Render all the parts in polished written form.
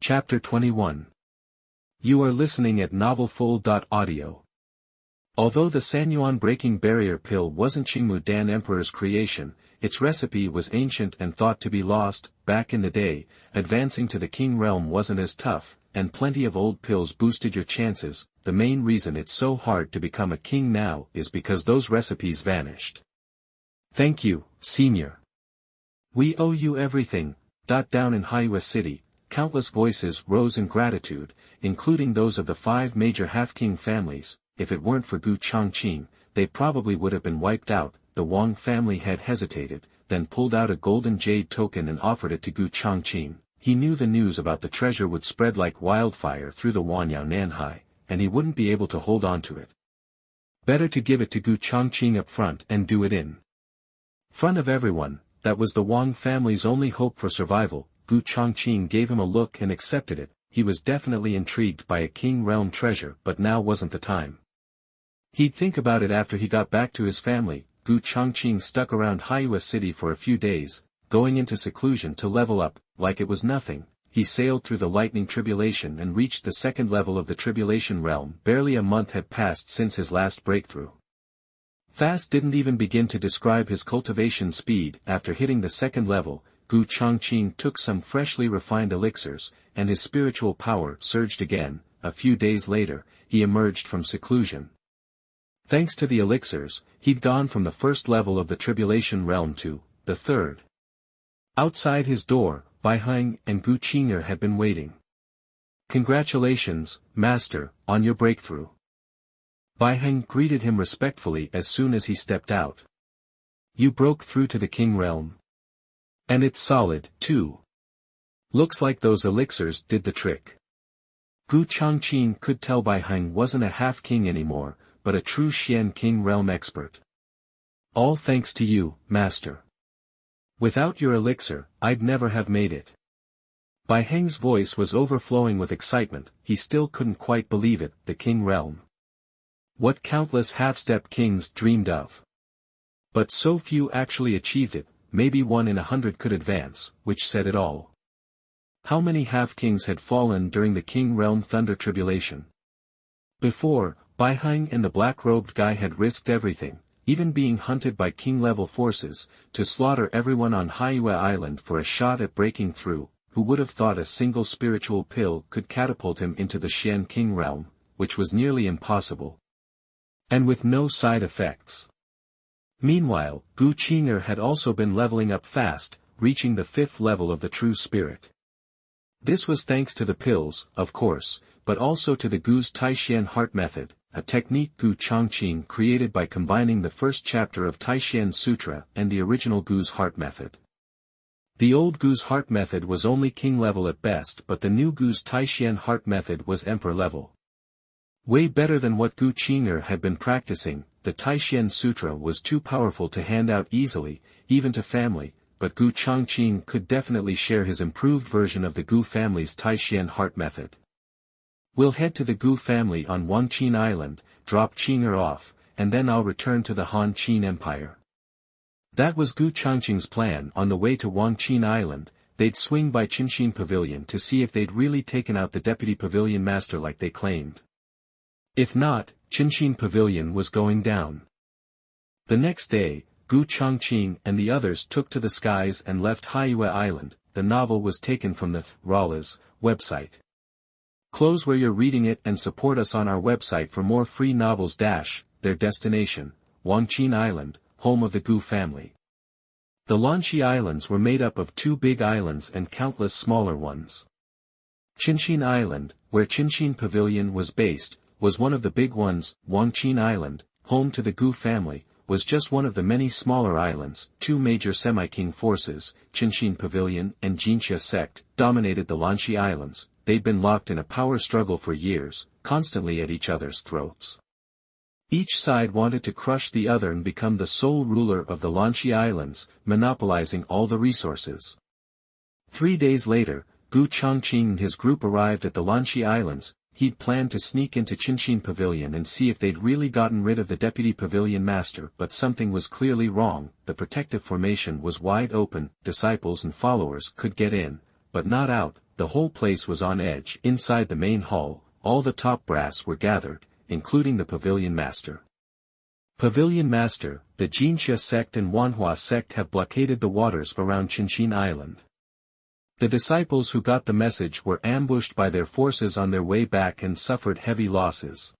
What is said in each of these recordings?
Chapter 21. You are listening at novelfull.audio. Although the Sanyuan breaking barrier pill wasn't Qingmu Dan Emperor's creation, its recipe was ancient and thought to be lost. Back in the day, advancing to the king realm wasn't as tough, and plenty of old pills boosted your chances. The main reason it's so hard to become a king now is because those recipes vanished. Thank you, Senior. We owe you everything. Down in Haiwa City, countless voices rose in gratitude, including those of the 5 major half-king families. If it weren't for Changqing, they probably would have been wiped out. The Wang family had hesitated, then pulled out a golden jade token and offered it to Changqing. He knew the news about the treasure would spread like wildfire through the Wanyao Nanhai, and he wouldn't be able to hold on to it. Better to give it to Changqing up front and do it in front of everyone. That was the Wang family's only hope for survival. Changqing gave him a look and accepted it. He was definitely intrigued by a king realm treasure, but now wasn't the time. He'd think about it after he got back to his family. Changqing stuck around Haiwa City for a few days, going into seclusion to level up. Like it was nothing, he sailed through the lightning tribulation and reached the 2nd level of the tribulation realm. Barely a month had passed since his last breakthrough. Fast didn't even begin to describe his cultivation speed. After hitting the 2nd level, Changqing took some freshly refined elixirs, and his spiritual power surged again. A few days later, he emerged from seclusion. Thanks to the elixirs, he'd gone from the 1st level of the tribulation realm to the 3rd. Outside his door, Baiheng and Qing'er had been waiting. Congratulations, Master, on your breakthrough. Baiheng greeted him respectfully as soon as he stepped out. You broke through to the king realm. And it's solid, too. Looks like those elixirs did the trick. Changqing could tell Baiheng wasn't a half-king anymore, but a true Xian king realm expert. All thanks to you, Master. Without your elixir, I'd never have made it. Baiheng's voice was overflowing with excitement. He still couldn't quite believe it, the king realm. What countless half-step kings dreamed of. But so few actually achieved it. Maybe 1 in 100 could advance, which said it all. How many half-kings had fallen during the king realm thunder tribulation? Before, Baiheng and the black-robed guy had risked everything, even being hunted by king-level forces, to slaughter everyone on Haiwa Island for a shot at breaking through. Who would have thought a single spiritual pill could catapult him into the Xian king realm, which was nearly impossible. And with no side effects. Meanwhile, Qing'er had also been leveling up fast, reaching the 5th level of the true spirit. This was thanks to the pills, of course, but also to the Gu's Taishan heart method, a technique Changqing created by combining the 1st chapter of Taishan Sutra and the original Gu's heart method. The old Gu's heart method was only king level at best, but the new Gu's Taishan heart method was emperor level. Way better than what Qing'er had been practicing. The Taishan Sutra was too powerful to hand out easily, even to family, but Changqing could definitely share his improved version of the Gu family's Taishan heart method. We'll head to the Gu family on Wangqin Island, drop Qing'er off, and then I'll return to the Han Qin Empire. That was Changqing's plan. On the way to Wangqin Island, they'd swing by Qinxin Pavilion to see if they'd really taken out the deputy pavilion master like they claimed. If not, Qinxin Pavilion was going down. The next day, Changqing and the others took to the skies and left Haiwa Island. The novel was taken from the Rala's website. Close where you're reading it and support us on our website for more free novels. Their destination, Wangqin Island, home of the Gu family. The Lanxi Islands were made up of 2 big islands and countless smaller ones. Qinxin Island, where Qinxin Pavilion was based, was one of the big ones. Wangqin Island, home to the Gu family, was just one of the many smaller islands. 2 major semi-king forces, Qinxin Pavilion and Jinxia sect, dominated the Lanxi Islands. They'd been locked in a power struggle for years, constantly at each other's throats. Each side wanted to crush the other and become the sole ruler of the Lanxi Islands, monopolizing all the resources. 3 days later, Changqing and his group arrived at the Lanxi Islands. He'd planned to sneak into Qinxin Pavilion and see if they'd really gotten rid of the deputy pavilion master, but something was clearly wrong. The protective formation was wide open. Disciples and followers could get in, but not out. the whole place was on edge. Inside the main hall, all the top brass were gathered, including the pavilion master. Pavilion master, the Jinxia sect and Wanhua sect have blockaded the waters around Changqing Island. The disciples who got the message were ambushed by their forces on their way back and suffered heavy losses.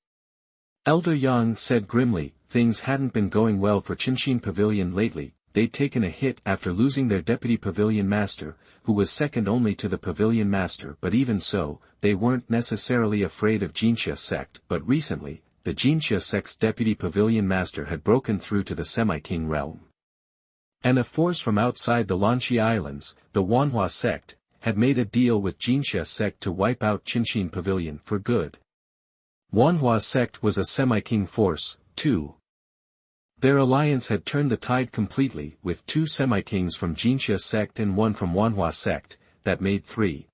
Elder Yang said grimly, things hadn't been going well for Changqing Pavilion lately. They'd taken a hit after losing their deputy pavilion master, who was second only to the pavilion master, but even so, they weren't necessarily afraid of Jinxia sect. But recently, the Jinxia sect's deputy pavilion master had broken through to the semi-king realm. And a force from outside the Lanxi Islands, the Wanhua sect, had made a deal with Jinxia sect to wipe out Changqing Pavilion for good. Wanhua sect was a semi-king force, too. Their alliance had turned the tide completely, with 2 semi-kings from Jinxia sect and 1 from Wanhua sect, that made 3.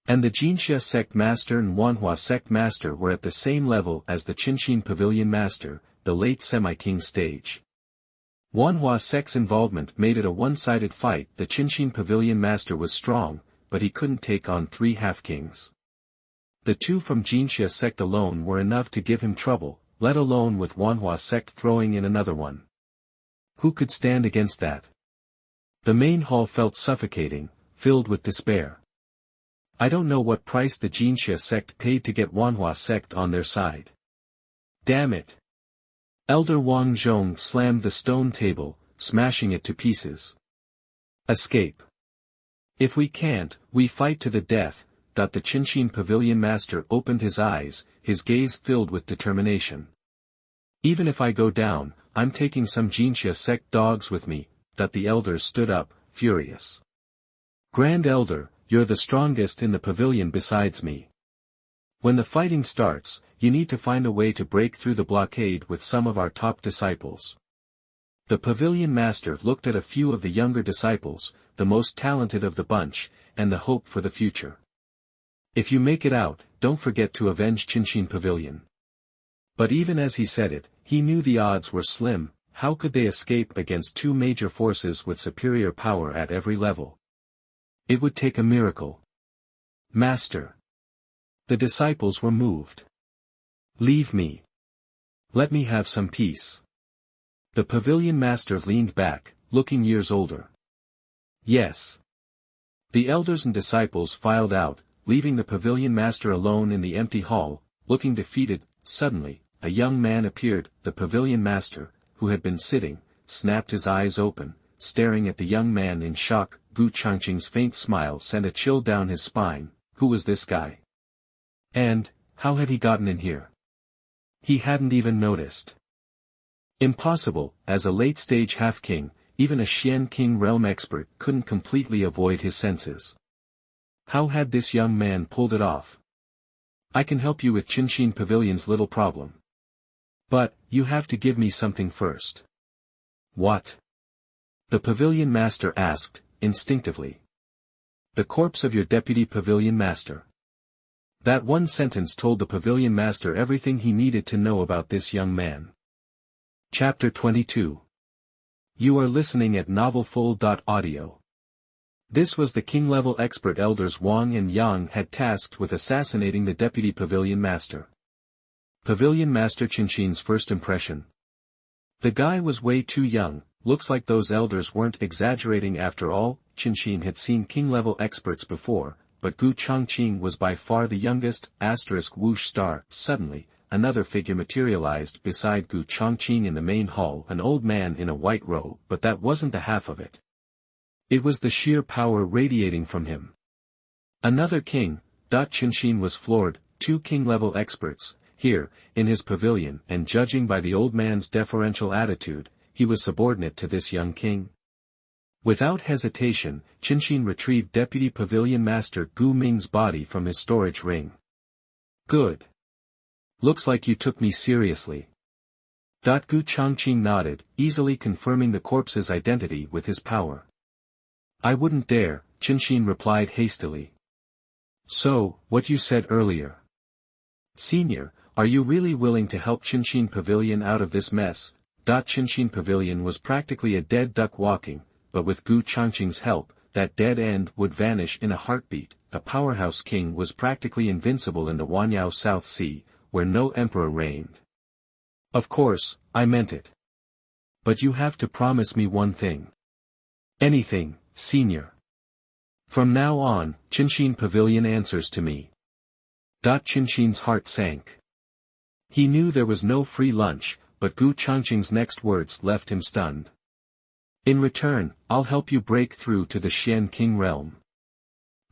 And the Jinxia sect master and Wanhua sect master were at the same level as the Changqing Pavilion master, the late semi-king stage. Wanhua sect's involvement made it a one-sided fight. The Changqing Pavilion master was strong, but he couldn't take on 3 half-kings. The 2 from Jinxia sect alone were enough to give him trouble, let alone with Wanhua sect throwing in another one. Who could stand against that? The main hall felt suffocating, filled with despair. I don't know what price the Jinxia sect paid to get Wanhua sect on their side. Damn it! Elder Wang Zhong slammed the stone table, smashing it to pieces. Escape. If we can't, we fight to the death. The Changqing Pavilion master opened his eyes, his gaze filled with determination. Even if I go down, I'm taking some Jinxia sect dogs with me. The elders stood up, furious. Grand Elder, you're the strongest in the pavilion besides me. When the fighting starts, you need to find a way to break through the blockade with some of our top disciples. The pavilion master looked at a few of the younger disciples, the most talented of the bunch, and the hope for the future. If you make it out, don't forget to avenge Changqing Pavilion. But even as he said it, he knew the odds were slim. How could they escape against 2 major forces with superior power at every level? It would take a miracle. Master. The disciples were moved. Leave me. Let me have some peace. The pavilion master leaned back, looking years older. Yes. The elders and disciples filed out, leaving the pavilion master alone in the empty hall, looking defeated. Suddenly, a young man appeared. The pavilion master, who had been sitting, snapped his eyes open, staring at the young man in shock. Changqing's faint smile sent a chill down his spine. Who was this guy? And, how had he gotten in here? He hadn't even noticed. Impossible. As a late-stage half-king, even a Xian King realm expert couldn't completely avoid his senses. How had this young man pulled it off? I can help you with Changqing Pavilion's little problem. But, you have to give me something first. What? The pavilion master asked, instinctively. The corpse of your deputy pavilion master. That one sentence told the pavilion master everything he needed to know about this young man. Chapter 22. You are listening at novelfull.audio. This was the king-level expert elders Wang and Yang had tasked with assassinating the deputy pavilion master. Pavilion master Changqing's first impression. The guy was way too young. Looks like those elders weren't exaggerating after all. Changqing had seen king-level experts before, but Changqing was by far the youngest. Whoosh star. Suddenly, another figure materialized beside Changqing in the main hall, an old man in a white robe, but that wasn't the half of it. It was the sheer power radiating from him. Another king. Changqing was floored. 2 king-level experts, here, in his pavilion, and judging by the old man's deferential attitude, he was subordinate to this young king. Without hesitation, Changqing retrieved Deputy Pavilion Master Gu Ming's body from his storage ring. Good. Looks like you took me seriously. Changqing nodded, easily confirming the corpse's identity with his power. I wouldn't dare, Changqing replied hastily. So, what you said earlier. Senior, are you really willing to help Changqing Pavilion out of this mess? Changqing Pavilion was practically a dead duck walking, but with Changqing's help, that dead end would vanish in a heartbeat. A powerhouse king was practically invincible in the Wanyao South Sea, where no emperor reigned. Of course, I meant it. But you have to promise me one thing. Anything, senior. From now on, Changqing Pavilion answers to me. Changqing's heart sank. He knew there was no free lunch, but Gu Changqing's next words left him stunned. In return, I'll help you break through to the Xian King realm.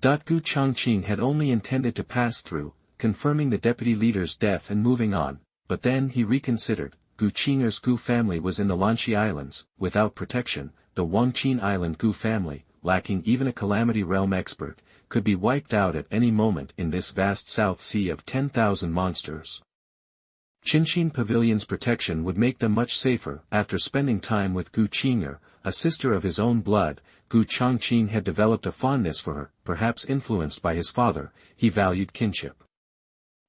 Gu Changqing had only intended to pass through, confirming the deputy leader's death and moving on, but then he reconsidered. Gu Qing'er's Gu family was in the Lanxi Islands, without protection. The Wangqin Island Gu family, lacking even a calamity realm expert, could be wiped out at any moment in this vast South Sea of 10,000 monsters. Changqing Pavilion's protection would make them much safer. After spending time with Gu Qing'er, a sister of his own blood, Gu Changqing had developed a fondness for her, perhaps influenced by his father. He valued kinship.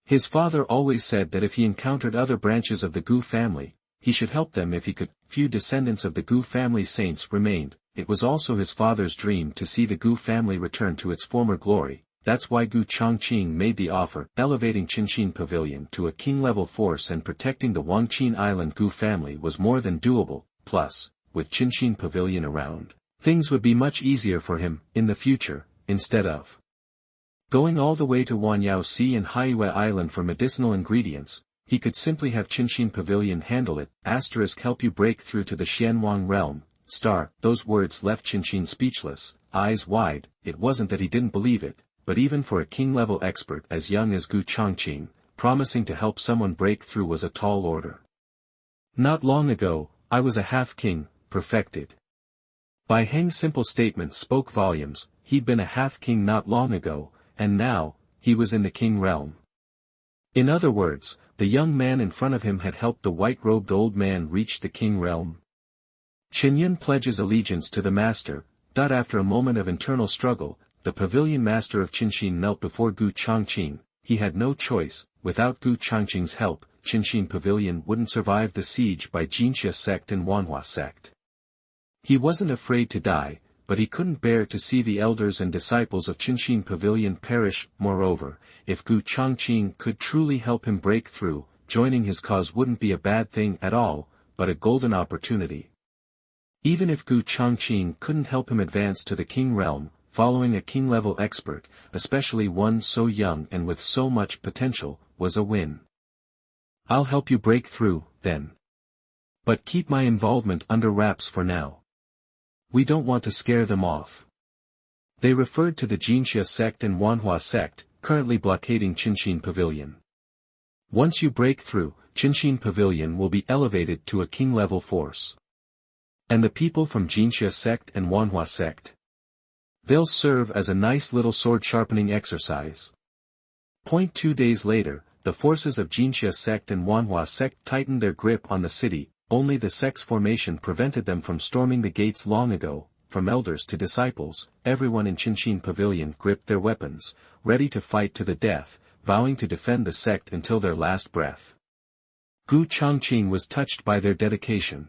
His father always said that if he encountered other branches of the Gu family, he should help them if he could. Few descendants of the Gu family saints remained. It was also his father's dream to see the Gu family return to its former glory. That's why Gu Changqing made the offer. Elevating Changqing Pavilion to a king-level force and protecting the Wangqin Island Gu family was more than doable. Plus, with Changqing Pavilion around, things would be much easier for him, in the future, instead of going all the way to Wanyao Sea and Haiyue Island for medicinal ingredients. He could simply have Changqing Pavilion handle it. Help you break through to the Xianwang realm. Those words left Changqing speechless, eyes wide. It wasn't that he didn't believe it, but even for a king-level expert as young as Gu Changqing, promising to help someone break through was a tall order. Not long ago, I was a half-king, perfected. Bai Heng's simple statement spoke volumes. He'd been a half-king not long ago, and now, he was in the king realm. In other words, the young man in front of him had helped the white-robed old man reach the king realm. Chen Yun pledges allegiance to the master. After a moment of internal struggle, the pavilion master of Changqing knelt before Gu Changqing. He had no choice. Without Gu Changqing's help, Changqing Pavilion wouldn't survive the siege by Jinxia sect and Wanhua sect. He wasn't afraid to die, but he couldn't bear to see the elders and disciples of Changqing Pavilion perish. Moreover, if Gu Changqing could truly help him break through, joining his cause wouldn't be a bad thing at all, but a golden opportunity. Even if Gu Changqing couldn't help him advance to the king realm, following a king-level expert, especially one so young and with so much potential, was a win. I'll help you break through, then. But keep my involvement under wraps for now. We don't want to scare them off. They referred to the Jinxia sect and Wanhua sect, currently blockading Changqing Pavilion. Once you break through, Changqing Pavilion will be elevated to a king-level force. And the people from Jinxia sect and Wanhua sect? They'll serve as a nice little sword-sharpening exercise. 2 days later, the forces of Jinxia sect and Wanhua sect tightened their grip on the city. Only the sect's formation prevented them from storming the gates long ago. From elders to disciples, everyone in Changqing Pavilion gripped their weapons, ready to fight to the death, vowing to defend the sect until their last breath. Gu Changqing was touched by their dedication.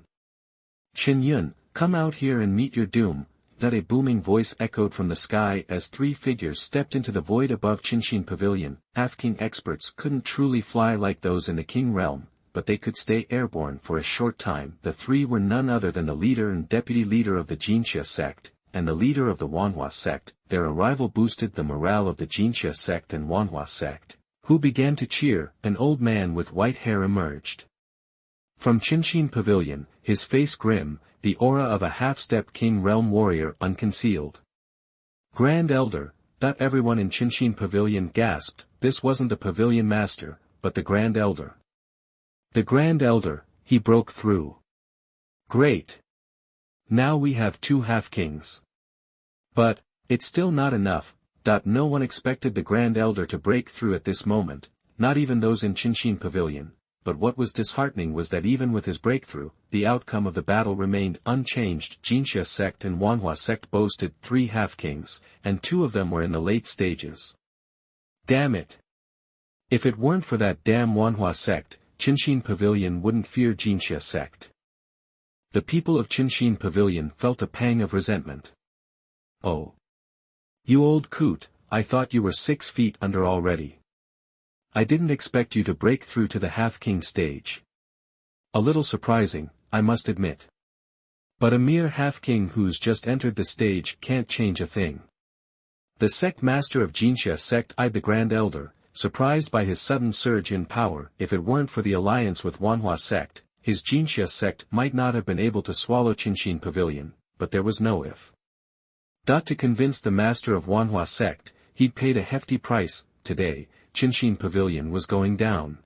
Chen Yun, come out here and meet your doom. A booming voice echoed from the sky as 3 figures stepped into the void above Changqing Pavilion. Half-king experts couldn't truly fly like those in the king realm, but they could stay airborne for a short time. The 3 were none other than the leader and deputy leader of the Jinxia sect, and the leader of the Wanhua sect. Their arrival boosted the morale of the Jinxia sect and Wanhua sect, who began to cheer. An old man with white hair emerged from Changqing Pavilion, his face grim, the aura of a half-step king realm warrior unconcealed. Grand Elder. Everyone in Changqing Pavilion gasped. This wasn't the pavilion master, but the Grand Elder. The Grand Elder, he broke through. Great. Now we have 2 half-kings. But, it's still not enough. No one expected the Grand Elder to break through at this moment, not even those in Changqing Pavilion. But what was disheartening was that even with his breakthrough, the outcome of the battle remained unchanged. Jinxia sect and Wanhua sect boasted 3 half-kings, and 2 of them were in the late stages. Damn it. If it weren't for that damn Wanhua sect, Changqing Pavilion wouldn't fear Jinxia sect. The people of Changqing Pavilion felt a pang of resentment. Oh. You old coot, I thought you were 6 feet under already. I didn't expect you to break through to the half-king stage. A little surprising, I must admit. But a mere half-king who's just entered the stage can't change a thing. The sect master of Jinxia sect eyed the Grand Elder, surprised by his sudden surge in power. If it weren't for the alliance with Wanhua sect, his Jinxia sect might not have been able to swallow Changqing Pavilion, but there was no if. To convince the master of Wanhua sect, he'd paid a hefty price. Today, Changqing Pavilion was going down.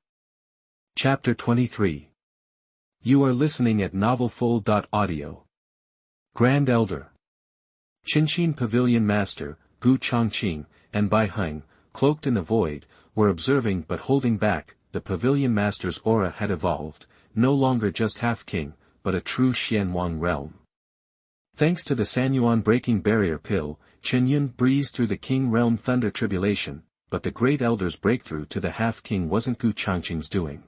Chapter 23. You are listening at novelfull.audio. Grand Elder. Changqing Pavilion Master, Gu Changqing, and Bai Heng, cloaked in the void, were observing but holding back. The Pavilion Master's aura had evolved, no longer just half-king, but a true Xianwang realm. Thanks to the Sanyuan breaking barrier pill, Chen Yun breezed through the King realm thunder tribulation, but the Great Elder's breakthrough to the half-king wasn't Gu Changqing's doing.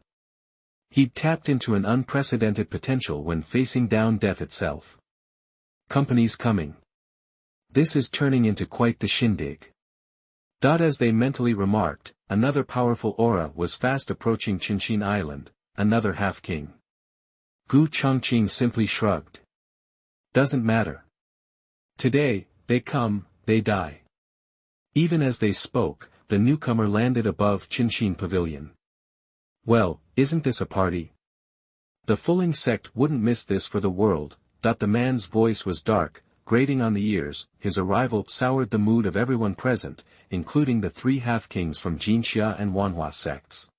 He'd tapped into an unprecedented potential when facing down death itself. Company's coming. This is turning into quite the shindig. As they mentally remarked, another powerful aura was fast approaching Changqing Island, another half-king. Gu Changqing simply shrugged. Doesn't matter. Today, they come, they die. Even as they spoke, the newcomer landed above Changqing Pavilion. Well, isn't this a party? The Fuling sect wouldn't miss this for the world. The man's voice was dark, grating on the ears. His arrival soured the mood of everyone present, including the 3 half-kings from Jinxia and Wanhua sects.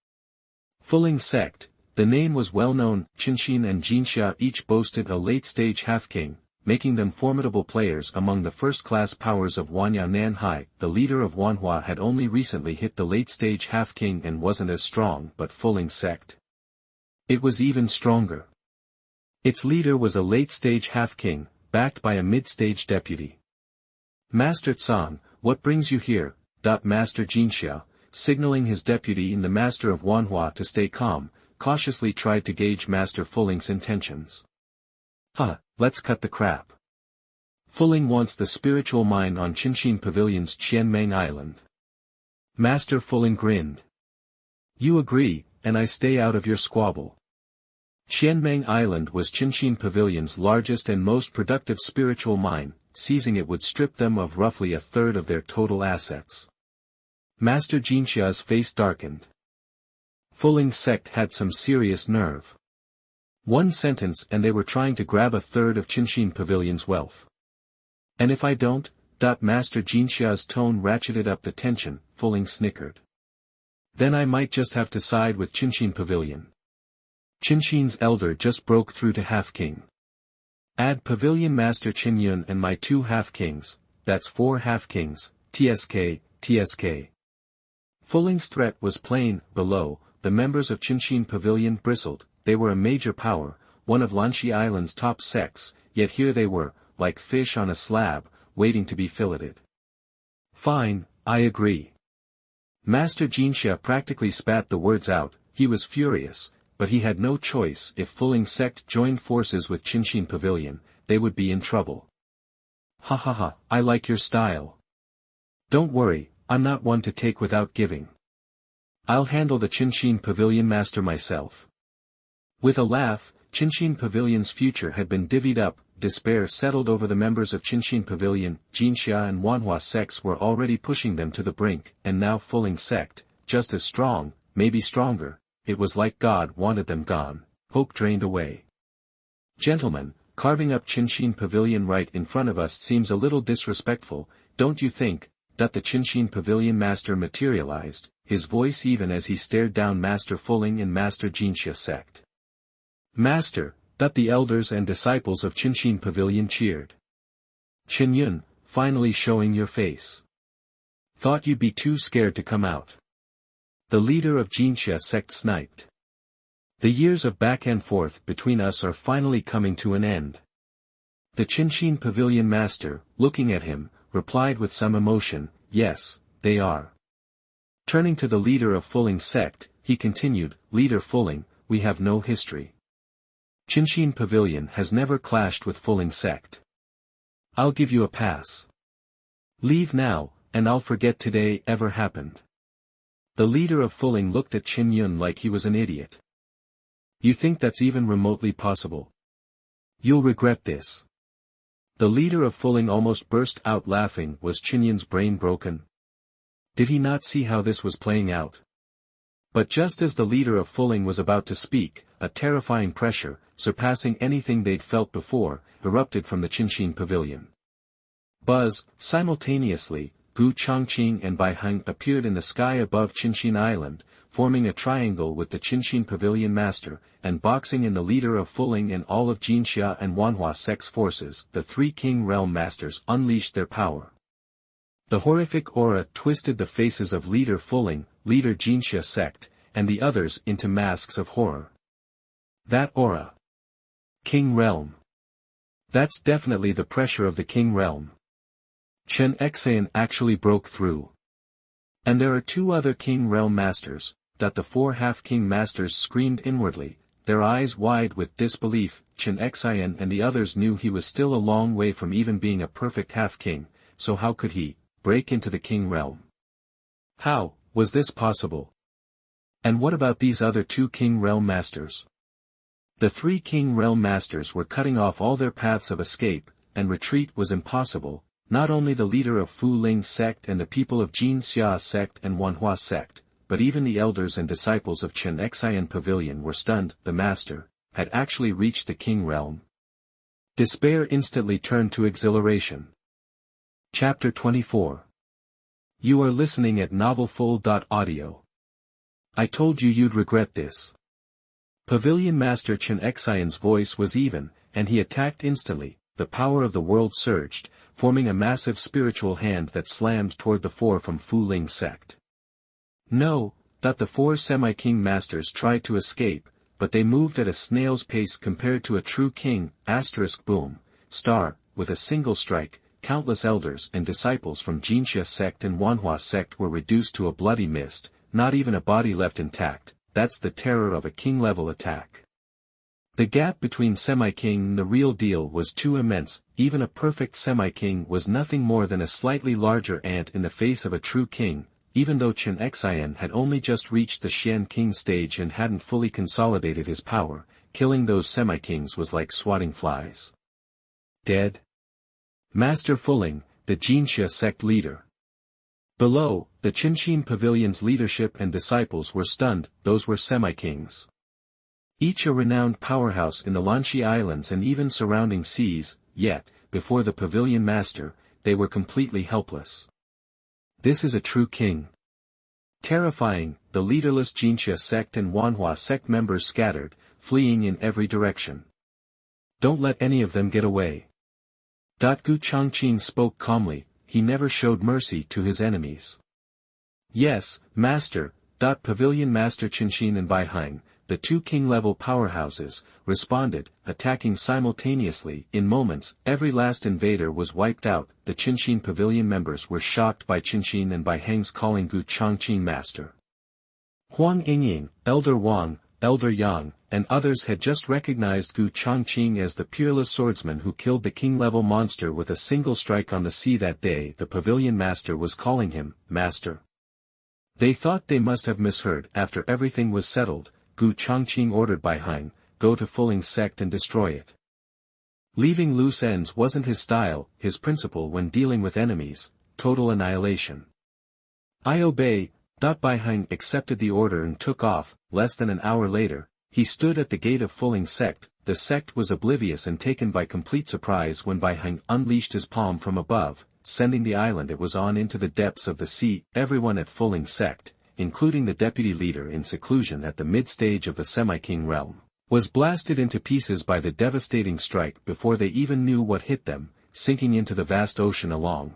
Fuling sect, the name was well known. Changqing and Jinxia each boasted a late-stage half-king, making them formidable players among the first-class powers of Wanya Nanhai. The leader of Wanhua had only recently hit the late-stage half-king and wasn't as strong, but Fuling sect, it was even stronger. Its leader was a late-stage half-king, backed by a mid-stage deputy. Master Tsang, what brings you here? Master Jinxia, signaling his deputy and the master of Wanhua to stay calm, cautiously tried to gauge Master Fuling's intentions. Let's cut the crap. Fuling wants the spiritual mine on Changqing Pavilion's Qianmeng Island. Master Fuling grinned. You agree, and I stay out of your squabble. Qianmeng Island was Changqing Pavilion's largest and most productive spiritual mine. Seizing it would strip them of roughly a third of their total assets. Master Jinxia's face darkened. Fuling's sect had some serious nerve. One sentence and they were trying to grab a third of Changqing Pavilion's wealth. And if I don't? Master Jinxia's tone ratcheted up the tension. Fuling snickered. Then I might just have to side with Changqing Pavilion. Changqing's elder just broke through to half-king. Add Pavilion Master Chen Yun and my 2 half-kings, that's 4 half-kings, TSK. Fuling's threat was plain. Below, the members of Changqing Pavilion bristled. They were a major power, one of Lanxi Island's top sects, yet here they were, like fish on a slab, waiting to be filleted. Fine, I agree. Master Jinxia practically spat the words out. He was furious, but he had no choice. If Fuling's sect joined forces with Changqing Pavilion, they would be in trouble. I like your style. Don't worry, I'm not one to take without giving. I'll handle the Changqing Pavilion master myself. With a laugh, Changqing Pavilion's future had been divvied up. Despair settled over the members of Changqing Pavilion. Jinxia and Wanhua sects were already pushing them to the brink, and now Fuling's sect, just as strong, maybe stronger. It was like God wanted them gone, hope drained away. Gentlemen, carving up Changqing Pavilion right in front of us seems a little disrespectful, don't you think? The Changqing Pavilion master materialized, his voice even as he stared down Master Fuling and Master Jinxia sect. Master, the elders and disciples of Changqing Pavilion cheered. Chen Yun, finally showing your face. Thought you'd be too scared to come out. The leader of Jinxia sect sniped. The years of back and forth between us are finally coming to an end. The Changqing Pavilion master, looking at him, replied with some emotion, yes, they are. Turning to the leader of Fuling's sect, he continued, Leader Fuling, we have no history. Changqing Pavilion has never clashed with Fuling's sect. I'll give you a pass. Leave now, and I'll forget today ever happened. The leader of Fuling looked at Qin Yun like he was an idiot. You think that's even remotely possible? You'll regret this. The leader of Fuling almost burst out laughing. Was Qin Yun's brain broken? Did he not see how this was playing out? But just as the leader of Fuling was about to speak, a terrifying pressure, surpassing anything they'd felt before, erupted from the Changqing pavilion. Buzz, simultaneously, Gu Changqing and Bai Heng appeared in the sky above Changqing Island, forming a triangle with the Changqing pavilion master, and boxing in the leader of Fuling and all of Jinxia and Wanhua sect's forces. The three King Realm Masters unleashed their power. The horrific aura twisted the faces of leader Fuling, leader Jinxia sect, and the others into masks of horror. That aura. King Realm. That's definitely the pressure of the King Realm. Changqing actually broke through. And there are two other King Realm Masters. The four half-King Masters screamed inwardly, their eyes wide with disbelief. Changqing and the others knew he was still a long way from even being a perfect half-king, so how could he break into the King Realm? How was this possible? And what about these other two King Realm Masters? The three King Realm Masters were cutting off all their paths of escape, and retreat was impossible. Not only the leader of Fu Ling sect and the people of Jinxia sect and Wanhua sect, but even the elders and disciples of Changqing Pavilion were stunned. The master had actually reached the King Realm. Despair instantly turned to exhilaration. Chapter 24. You are listening at novelfull.audio. I told you you'd regret this. Pavilion Master Changqing's voice was even, and he attacked instantly. The power of the world surged, forming a massive spiritual hand that slammed toward the four from Fu Ling sect. No, the four semi-king masters tried to escape, but they moved at a snail's pace compared to a true king. Boom, star, with a single strike, countless elders and disciples from Jinxia sect and Wanhua sect were reduced to a bloody mist, not even a body left intact. That's the terror of a king-level attack. The gap between semi-king and the real deal was too immense. Even a perfect semi-king was nothing more than a slightly larger ant in the face of a true king, even though Changqing had only just reached the Xian king stage and hadn't fully consolidated his power. Killing those semi-kings was like swatting flies. Dead? Master Fuling, the Jinxia sect leader. Below, the Changqing Pavilion's leadership and disciples were stunned. Those were semi-kings. Each a renowned powerhouse in the Lanxi Islands and even surrounding seas, yet, before the Pavilion Master, they were completely helpless. This is a true king. Terrifying, the leaderless Jinxia sect and Wanhua sect members scattered, fleeing in every direction. Don't let any of them get away. Gu Changqing spoke calmly. He never showed mercy to his enemies. Yes, Master. Pavilion Master Changqing and Bai Heng, the two king-level powerhouses, responded, attacking simultaneously. In moments, every last invader was wiped out. The Changqing Pavilion members were shocked by Changqing and Bai Heng's calling Gu Changqing Master. Huang Yingying, Elder Wang, Elder Yang, and others had just recognized Gu Changqing as the peerless swordsman who killed the king-level monster with a single strike on the sea that day. The Pavilion Master was calling him Master. They thought they must have misheard. After everything was settled, Gu Changqing ordered Bai Heng, go to Fuling sect and destroy it. Leaving loose ends wasn't his style, his principle when dealing with enemies, total annihilation. I obey. Bai Heng accepted the order and took off. Less than an hour later, he stood at the gate of Fuling sect. The sect was oblivious and taken by complete surprise when Bai Heng unleashed his palm from above, sending the island it was on into the depths of the sea. Everyone at Fuling sect, including the deputy leader in seclusion at the mid-stage of the semi-king realm, was blasted into pieces by the devastating strike before they even knew what hit them, sinking into the vast ocean along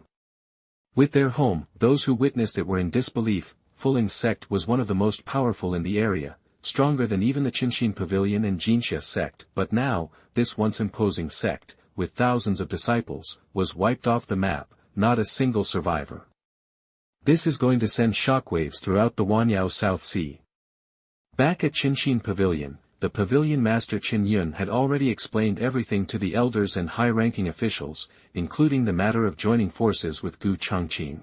with their home. Those who witnessed it were in disbelief. Fuling sect was one of the most powerful in the area, stronger than even the Changqing Pavilion and Jinxia sect, but now, this once imposing sect, with thousands of disciples, was wiped off the map, not a single survivor. This is going to send shockwaves throughout the Wanyao South Sea. Back at Changqing Pavilion, the pavilion master Changqing had already explained everything to the elders and high-ranking officials, including the matter of joining forces with Gu Changqing.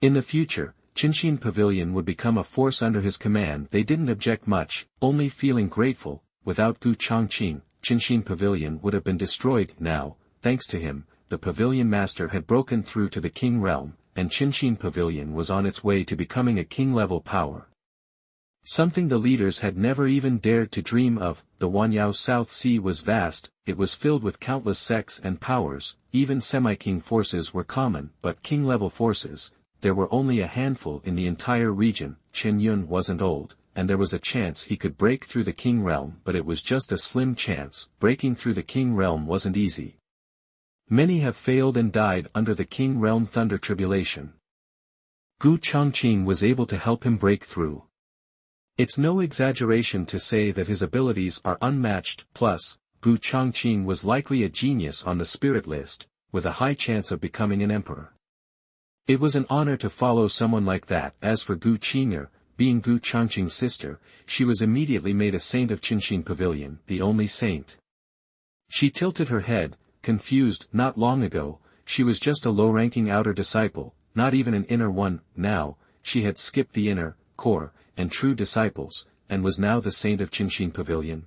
In the future, Changqing Pavilion would become a force under his command. They didn't object much, only feeling grateful. Without Gu Changqing, Changqing Pavilion would have been destroyed. Now, thanks to him, the pavilion master had broken through to the king realm, and Changqing Pavilion was on its way to becoming a king-level power. Something the leaders had never even dared to dream of. The Wanyao South Sea was vast, it was filled with countless sects and powers, even semi-king forces were common, but king-level forces, there were only a handful in the entire region. Changqing wasn't old, and there was a chance he could break through the king realm, but it was just a slim chance. Breaking through the king realm wasn't easy. Many have failed and died under the king realm thunder tribulation. Gu Changqing was able to help him break through. It's no exaggeration to say that his abilities are unmatched. Plus, Gu Changqing was likely a genius on the spirit list, with a high chance of becoming an emperor. It was an honor to follow someone like that. As for Gu Qing'er, being Gu Changqing's sister, she was immediately made a saint of Changqing Pavilion, the only saint. She tilted her head, confused. Not long ago, she was just a low-ranking outer disciple, not even an inner one. Now, she had skipped the inner, core, and true disciples, and was now the saint of Changqing Pavilion.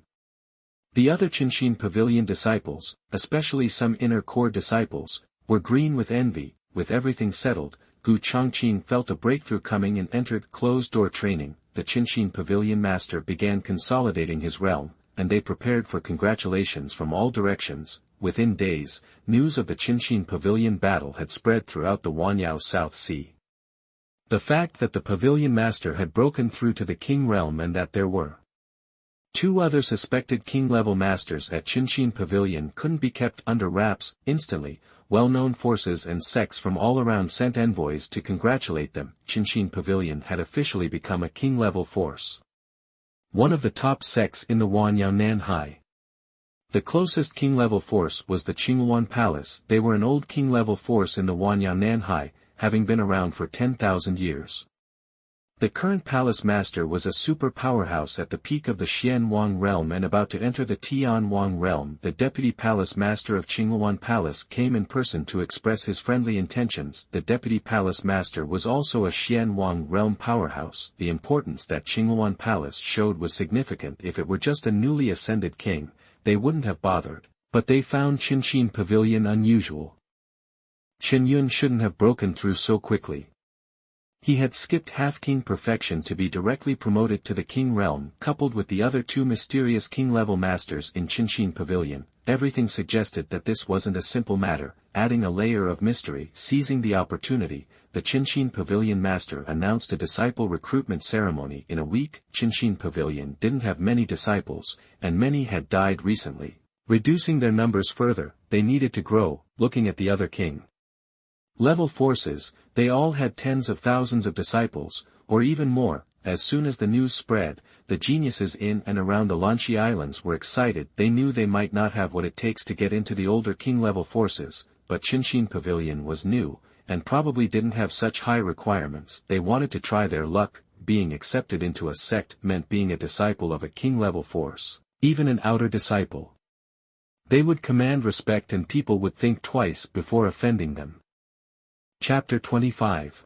The other Changqing Pavilion disciples, especially some inner core disciples, were green with envy. With everything settled, Gu Changqing felt a breakthrough coming and entered closed-door training. The Changqing Pavilion master began consolidating his realm, and they prepared for congratulations from all directions. Within days, news of the Changqing Pavilion battle had spread throughout the Wanyao South Sea. The fact that the pavilion master had broken through to the king realm and that there were two other suspected king-level masters at Changqing Pavilion couldn't be kept under wraps. Instantly, well-known forces and sects from all around sent envoys to congratulate them. Changqing Pavilion had officially become a king-level force. One of the top sects in the Wanyao Nanhai. The closest king-level force was the Qingluan Palace. They were an old king-level force in the Wanyao Nanhai, having been around for 10,000 years. The current palace master was a super powerhouse at the peak of the Xian Wang realm and about to enter the Tian Wang realm. The deputy palace master of Qingluan Palace came in person to express his friendly intentions. The deputy palace master was also a Xian Wang realm powerhouse. The importance that Qingluan Palace showed was significant. If it were just a newly ascended king, they wouldn't have bothered, but they found Changqing Pavilion unusual. Changqing shouldn't have broken through so quickly. He had skipped half-king perfection to be directly promoted to the king realm. Coupled with the other two mysterious king-level masters in Changqing Pavilion, everything suggested that this wasn't a simple matter. Adding a layer of mystery. Seizing the opportunity, the Changqing Pavilion master announced a disciple recruitment ceremony in a week. Changqing Pavilion didn't have many disciples, and many had died recently. Reducing their numbers further, they needed to grow. Looking at the other king-level forces, they all had tens of thousands of disciples, or even more. As soon as the news spread, the geniuses in and around the Lanchi Islands were excited. They knew they might not have what it takes to get into the older king-level forces, but Changqing Pavilion was new, and probably didn't have such high requirements. They wanted to try their luck. Being accepted into a sect meant being a disciple of a king-level force, even an outer disciple. They would command respect and people would think twice before offending them. Chapter 25.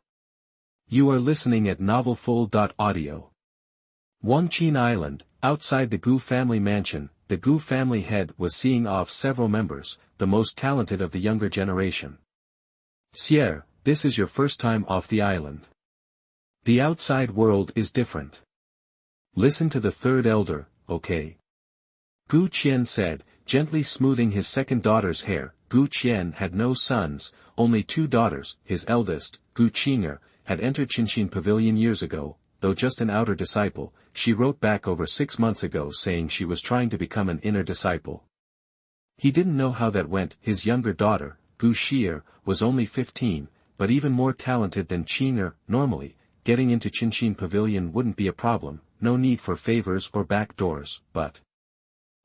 You are listening at novelfull.audio. Wangqin Island, outside the Gu family mansion, the Gu family head was seeing off several members, the most talented of the younger generation. Sierre, this is your first time off the island. The outside world is different. Listen to the third elder, okay? Gu Qian said, gently smoothing his second daughter's hair. Gu Qian had no sons, only two daughters. His eldest, Gu Qing'er, had entered Changqing Pavilion years ago, though just an outer disciple. She wrote back over 6 months ago saying she was trying to become an inner disciple. He didn't know how that went. His younger daughter, Gu Xi'er, was only 15, but even more talented than Qing'er. Normally, getting into Changqing Pavilion wouldn't be a problem, no need for favors or back doors, but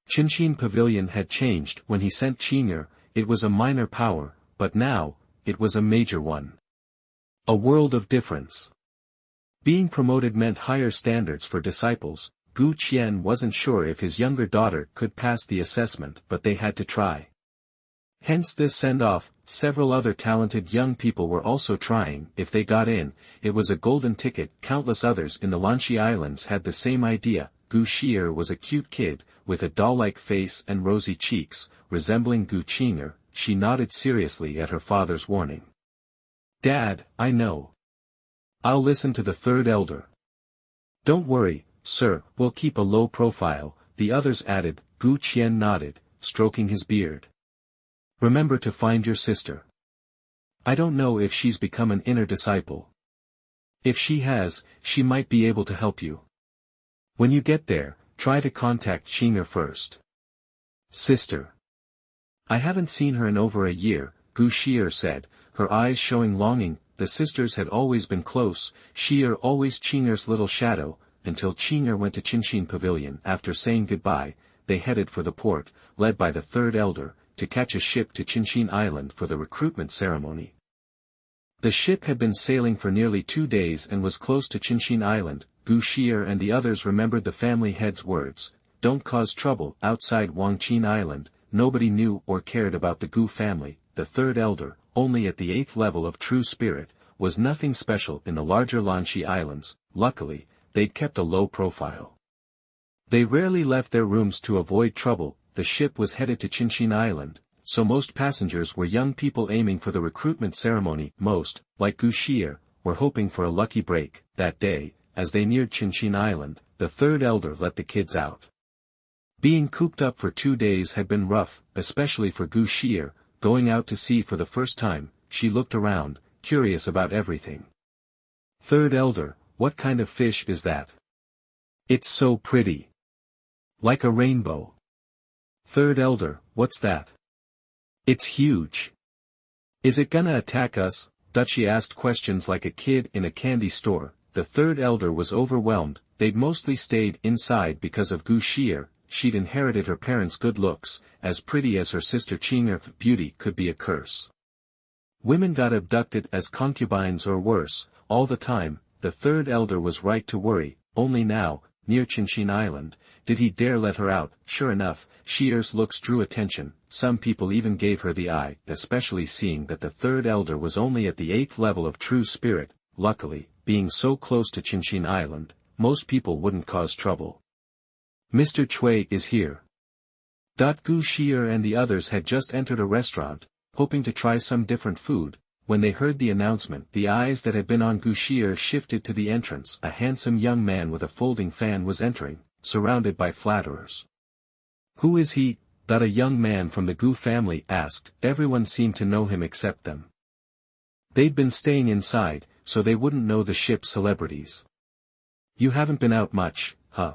Changqing Pavilion had changed. When he sent Qing'er, it was a minor power, but now, it was a major one. A world of difference. Being promoted meant higher standards for disciples. Gu Qian wasn't sure if his younger daughter could pass the assessment, but they had to try. Hence this send-off. Several other talented young people were also trying. If they got in, it was a golden ticket. Countless others in the Lanshi Islands had the same idea. Gu Xier was a cute kid, with a doll-like face and rosy cheeks, resembling Gu Qinger. She nodded seriously at her father's warning. "Dad, I know. I'll listen to the third elder." "Don't worry, sir, we'll keep a low profile," the others added. Gu Qian nodded, stroking his beard. "Remember to find your sister. I don't know if she's become an inner disciple. If she has, she might be able to help you. When you get there, try to contact Qinger first." "Sister. I haven't seen her in over a year," Gu Xier said, her eyes showing longing. The sisters had always been close, Xier always Qinger's little shadow, until Qinger went to Changqing Pavilion. After saying goodbye, they headed for the port, led by the third elder, to catch a ship to Changqing Island for the recruitment ceremony. The ship had been sailing for nearly 2 days and was close to Changqing Island. Gu Xier and the others remembered the family head's words, "Don't cause trouble." Outside Wangqin Island, nobody knew or cared about the Gu family. The third elder, only at the 8th level of true spirit, was nothing special in the larger Lanshi Islands. Luckily, they'd kept a low profile. They rarely left their rooms to avoid trouble. The ship was headed to Changqing Island, so most passengers were young people aiming for the recruitment ceremony. Most, like Gu Xier, were hoping for a lucky break. That day, as they neared Changqing Island, the third elder let the kids out. Being cooped up for 2 days had been rough, especially for Gu Xier. Going out to sea for the first time, she looked around, curious about everything. "Third elder, what kind of fish is that? It's so pretty. Like a rainbow." "Third elder, what's that? It's huge. Is it gonna attack us?" Duchy asked questions like a kid in a candy store. The third elder was overwhelmed. They'd mostly stayed inside because of Gu Xier. She'd inherited her parents' good looks, as pretty as her sister Qinger. Beauty could be a curse. Women got abducted as concubines or worse, all the time. The third elder was right to worry. Only now, near Changqing Island, did he dare let her out. Sure enough, Xier's looks drew attention. Some people even gave her the eye, especially seeing that the third elder was only at the 8th level of true spirit. Luckily, being so close to Changqing Island, most people wouldn't cause trouble. "Mr. Chui is here." Gu Xier and the others had just entered a restaurant, hoping to try some different food. When they heard the announcement, the eyes that had been on Gu Xier shifted to the entrance. A handsome young man with a folding fan was entering, surrounded by flatterers. "Who is he?" that a young man from the Gu family asked. Everyone seemed to know him except them. They'd been staying inside, so they wouldn't know the ship's celebrities. "You haven't been out much, huh?"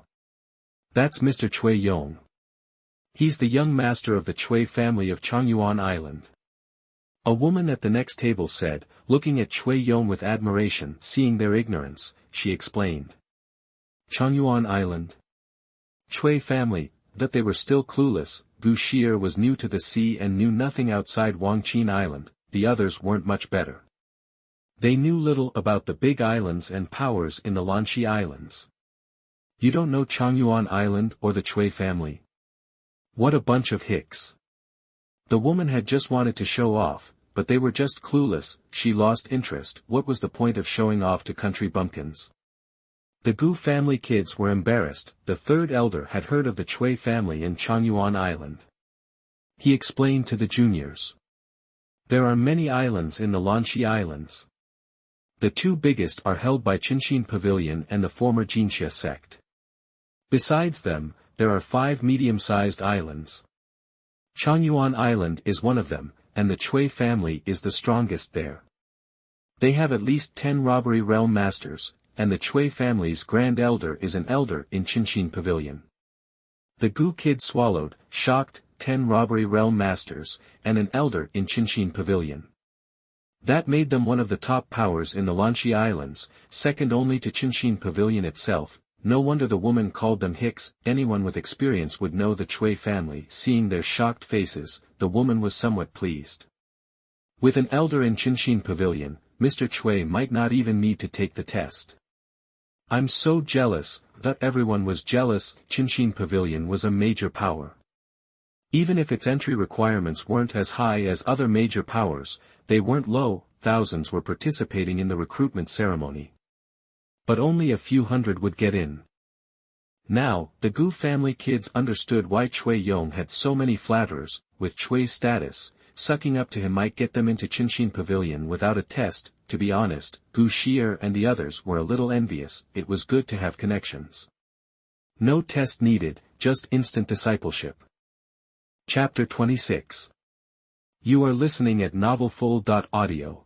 "That's Mr. Chui Yong. He's the young master of the Chui family of Changyuan Island." A woman at the next table said, looking at Chui Yong with admiration. Seeing their ignorance, she explained. "Changyuan Island? Chui family." That they were still clueless. Gu Xier was new to the sea and knew nothing outside Wangqin Island. The others weren't much better. They knew little about the big islands and powers in the Lanshi Islands. "You don't know Changyuan Island or the Chui family? What a bunch of hicks." The woman had just wanted to show off, but they were just clueless. She lost interest. What was the point of showing off to country bumpkins? The Gu family kids were embarrassed. The third elder had heard of the Chui family in Changyuan Island. He explained to the juniors. "There are many islands in the Lanshi Islands. The 2 biggest are held by Changqing Pavilion and the former Jinxia sect. Besides them, there are 5 medium-sized islands. Changyuan Island is one of them, and the Chui family is the strongest there. They have at least 10 robbery realm masters, and the Chui family's grand elder is an elder in Changqing Pavilion." The Gu kid swallowed, shocked. 10 robbery realm masters, and an elder in Changqing Pavilion. That made them one of the top powers in the Lanshi Islands, second only to Changqing Pavilion itself. No wonder the woman called them hicks. Anyone with experience would know the Chui family. Seeing their shocked faces, the woman was somewhat pleased. With an elder in Changqing Pavilion, Mr. Chui might not even need to take the test. I'm so jealous, that everyone was jealous. Changqing Pavilion was a major power. Even if its entry requirements weren't as high as other major powers, they weren't low. Thousands were participating in the recruitment ceremony. But only a few hundred would get in. Now, the Gu family kids understood why Cui Yong had so many flatterers. With Cui's status, sucking up to him might get them into Changqing Pavilion without a test. To be honest, Gu Shi'er and the others were a little envious. It was good to have connections. No test needed, just instant discipleship. Chapter 26. You are listening at novelfull.audio.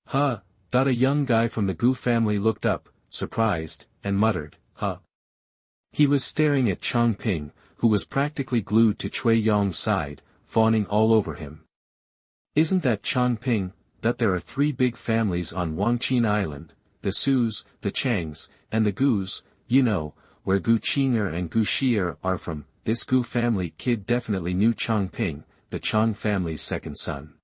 Huh. A young guy from the Gu family looked up, surprised, and muttered, huh. He was staring at Changqing, who was practically glued to Cui Yong's side, fawning all over him. Isn't that Changqing? That there are 3 big families on Wangqin Island, the Sus, the Changs, and the Gus, you know, where Gu Qing'er and Gu Shi'er are from. This Gu family kid definitely knew Changqing, the Chang family's second son.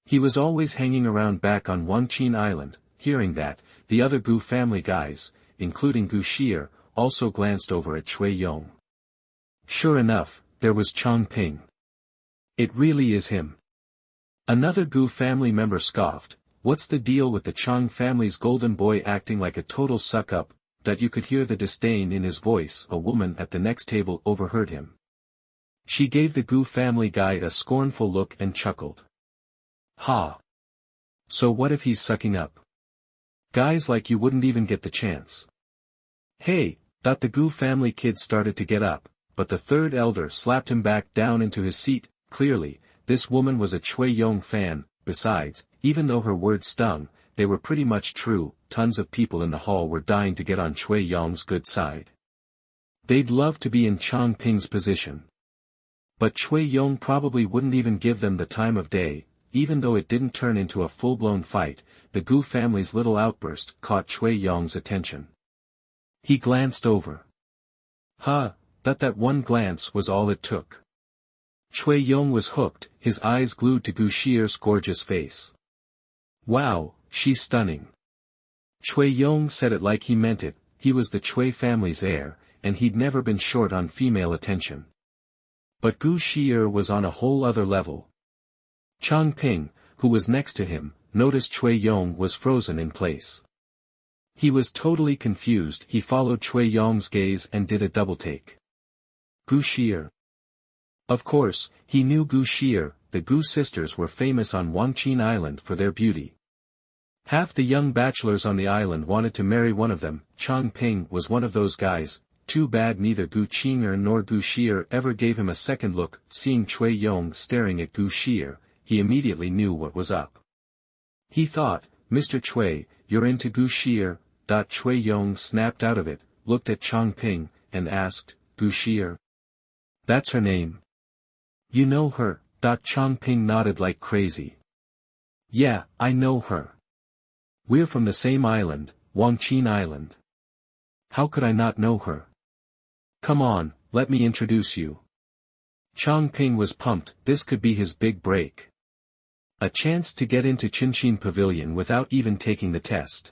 He was always hanging around back on Wangqin Island. Hearing that, the other Gu family guys, including Gu Shi'er, also glanced over at Cui Yong. Sure enough, there was Changqing. It really is him. Another Gu family member scoffed, what's the deal with the Chang family's golden boy acting like a total suck-up? That you could hear the disdain in his voice. A woman at the next table overheard him. She gave the Gu family guy a scornful look and chuckled. Ha! So what if he's sucking up? Guys like you wouldn't even get the chance. Hey! The Gu family kid started to get up, but the third elder slapped him back down into his seat. Clearly, this woman was a Cui Yong fan. Besides, even though her words stung, they were pretty much true. Tons of people in the hall were dying to get on Cui Yong's good side. They'd love to be in Changqing's position. But Cui Yong probably wouldn't even give them the time of day. Even though it didn't turn into a full-blown fight, the Gu family's little outburst caught Cui Yong's attention. He glanced over. Huh, that one glance was all it took. Cui Yong was hooked, his eyes glued to Gu Shi'er's gorgeous face. Wow, she's stunning. Cui Yong said it like he meant it. He was the Cui family's heir, and he'd never been short on female attention. But Gu Shi'er was on a whole other level. Changqing, who was next to him, noticed Cui Yong was frozen in place. He was totally confused. He followed Cui Yong's gaze and did a double-take. Gu Shi'er. Of course, he knew Gu Shi'er. The Gu sisters were famous on Wangqin Island for their beauty. Half the young bachelors on the island wanted to marry one of them. Changqing was one of those guys. Too bad neither Gu Qing'er nor Gu Shi'er ever gave him a second look. Seeing Cui Yong staring at Gu Shi'er, he immediately knew what was up. He thought, Mr. Cui, you're into Gu Shi'er. Cui Yong snapped out of it, looked at Changqing, and asked, Gu Shi'er? That's her name. You know her? Changqing nodded like crazy. Yeah, I know her. We're from the same island, Wangqin Island. How could I not know her? Come on, let me introduce you. Changqing was pumped. This could be his big break. A chance to get into Changqing Pavilion without even taking the test.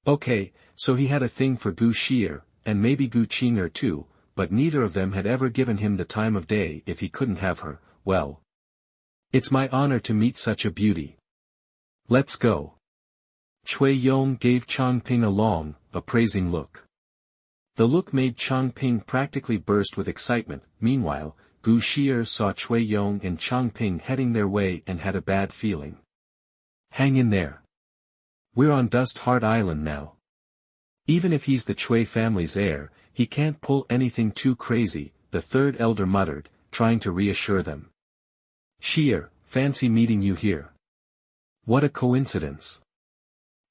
Okay, so he had a thing for Gu Shi'er, and maybe Gu Qing'er too, but neither of them had ever given him the time of day. If he couldn't have her, well. It's my honor to meet such a beauty. Let's go. Cui Yong gave Changqing a long, appraising look. The look made Changqing practically burst with excitement. Meanwhile, Gu Shi'er saw Cui Yong and Changqing heading their way and had a bad feeling. Hang in there. We're on Dust Heart Island now. Even if he's the Cui family's heir, he can't pull anything too crazy, the third elder muttered, trying to reassure them. Shi'er, fancy meeting you here. What a coincidence.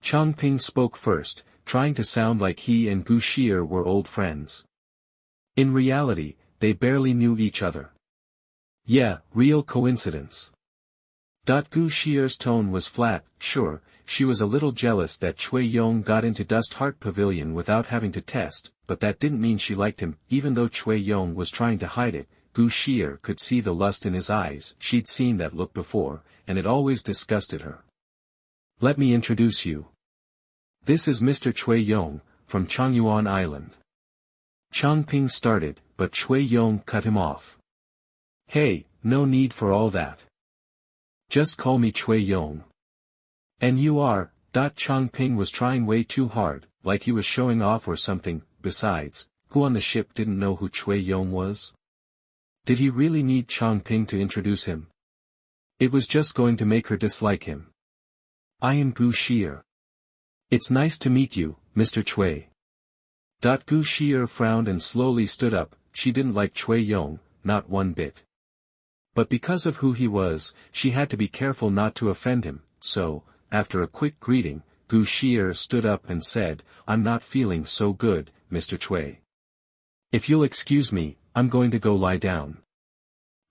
Changqing spoke first, trying to sound like he and Gu Shi'er were old friends. In reality, they barely knew each other. Yeah, real coincidence. Gu Shi'er's tone was flat. Sure, she was a little jealous that Cui Yong got into Dust Heart Pavilion without having to test, but that didn't mean she liked him. Even though Cui Yong was trying to hide it, Gu Shi'er could see the lust in his eyes. She'd seen that look before, and it always disgusted her. Let me introduce you. This is Mr. Cui Yong, from Chongyuan Island. Changqing started, but Cui Yong cut him off. Hey, no need for all that. Just call me Cui Yong. And you are. Changqing was trying way too hard, like he was showing off or something. Besides, who on the ship didn't know who Cui Yong was? Did he really need Changqing to introduce him? It was just going to make her dislike him. I am Gu Shi'er. It's nice to meet you, Mr. Cui. Gu Shi'er frowned and slowly stood up. She didn't like Cui Yong, not one bit. But because of who he was, she had to be careful not to offend him, so, after a quick greeting, Gu Shi'er stood up and said, I'm not feeling so good, Mr. Cui. If you'll excuse me, I'm going to go lie down.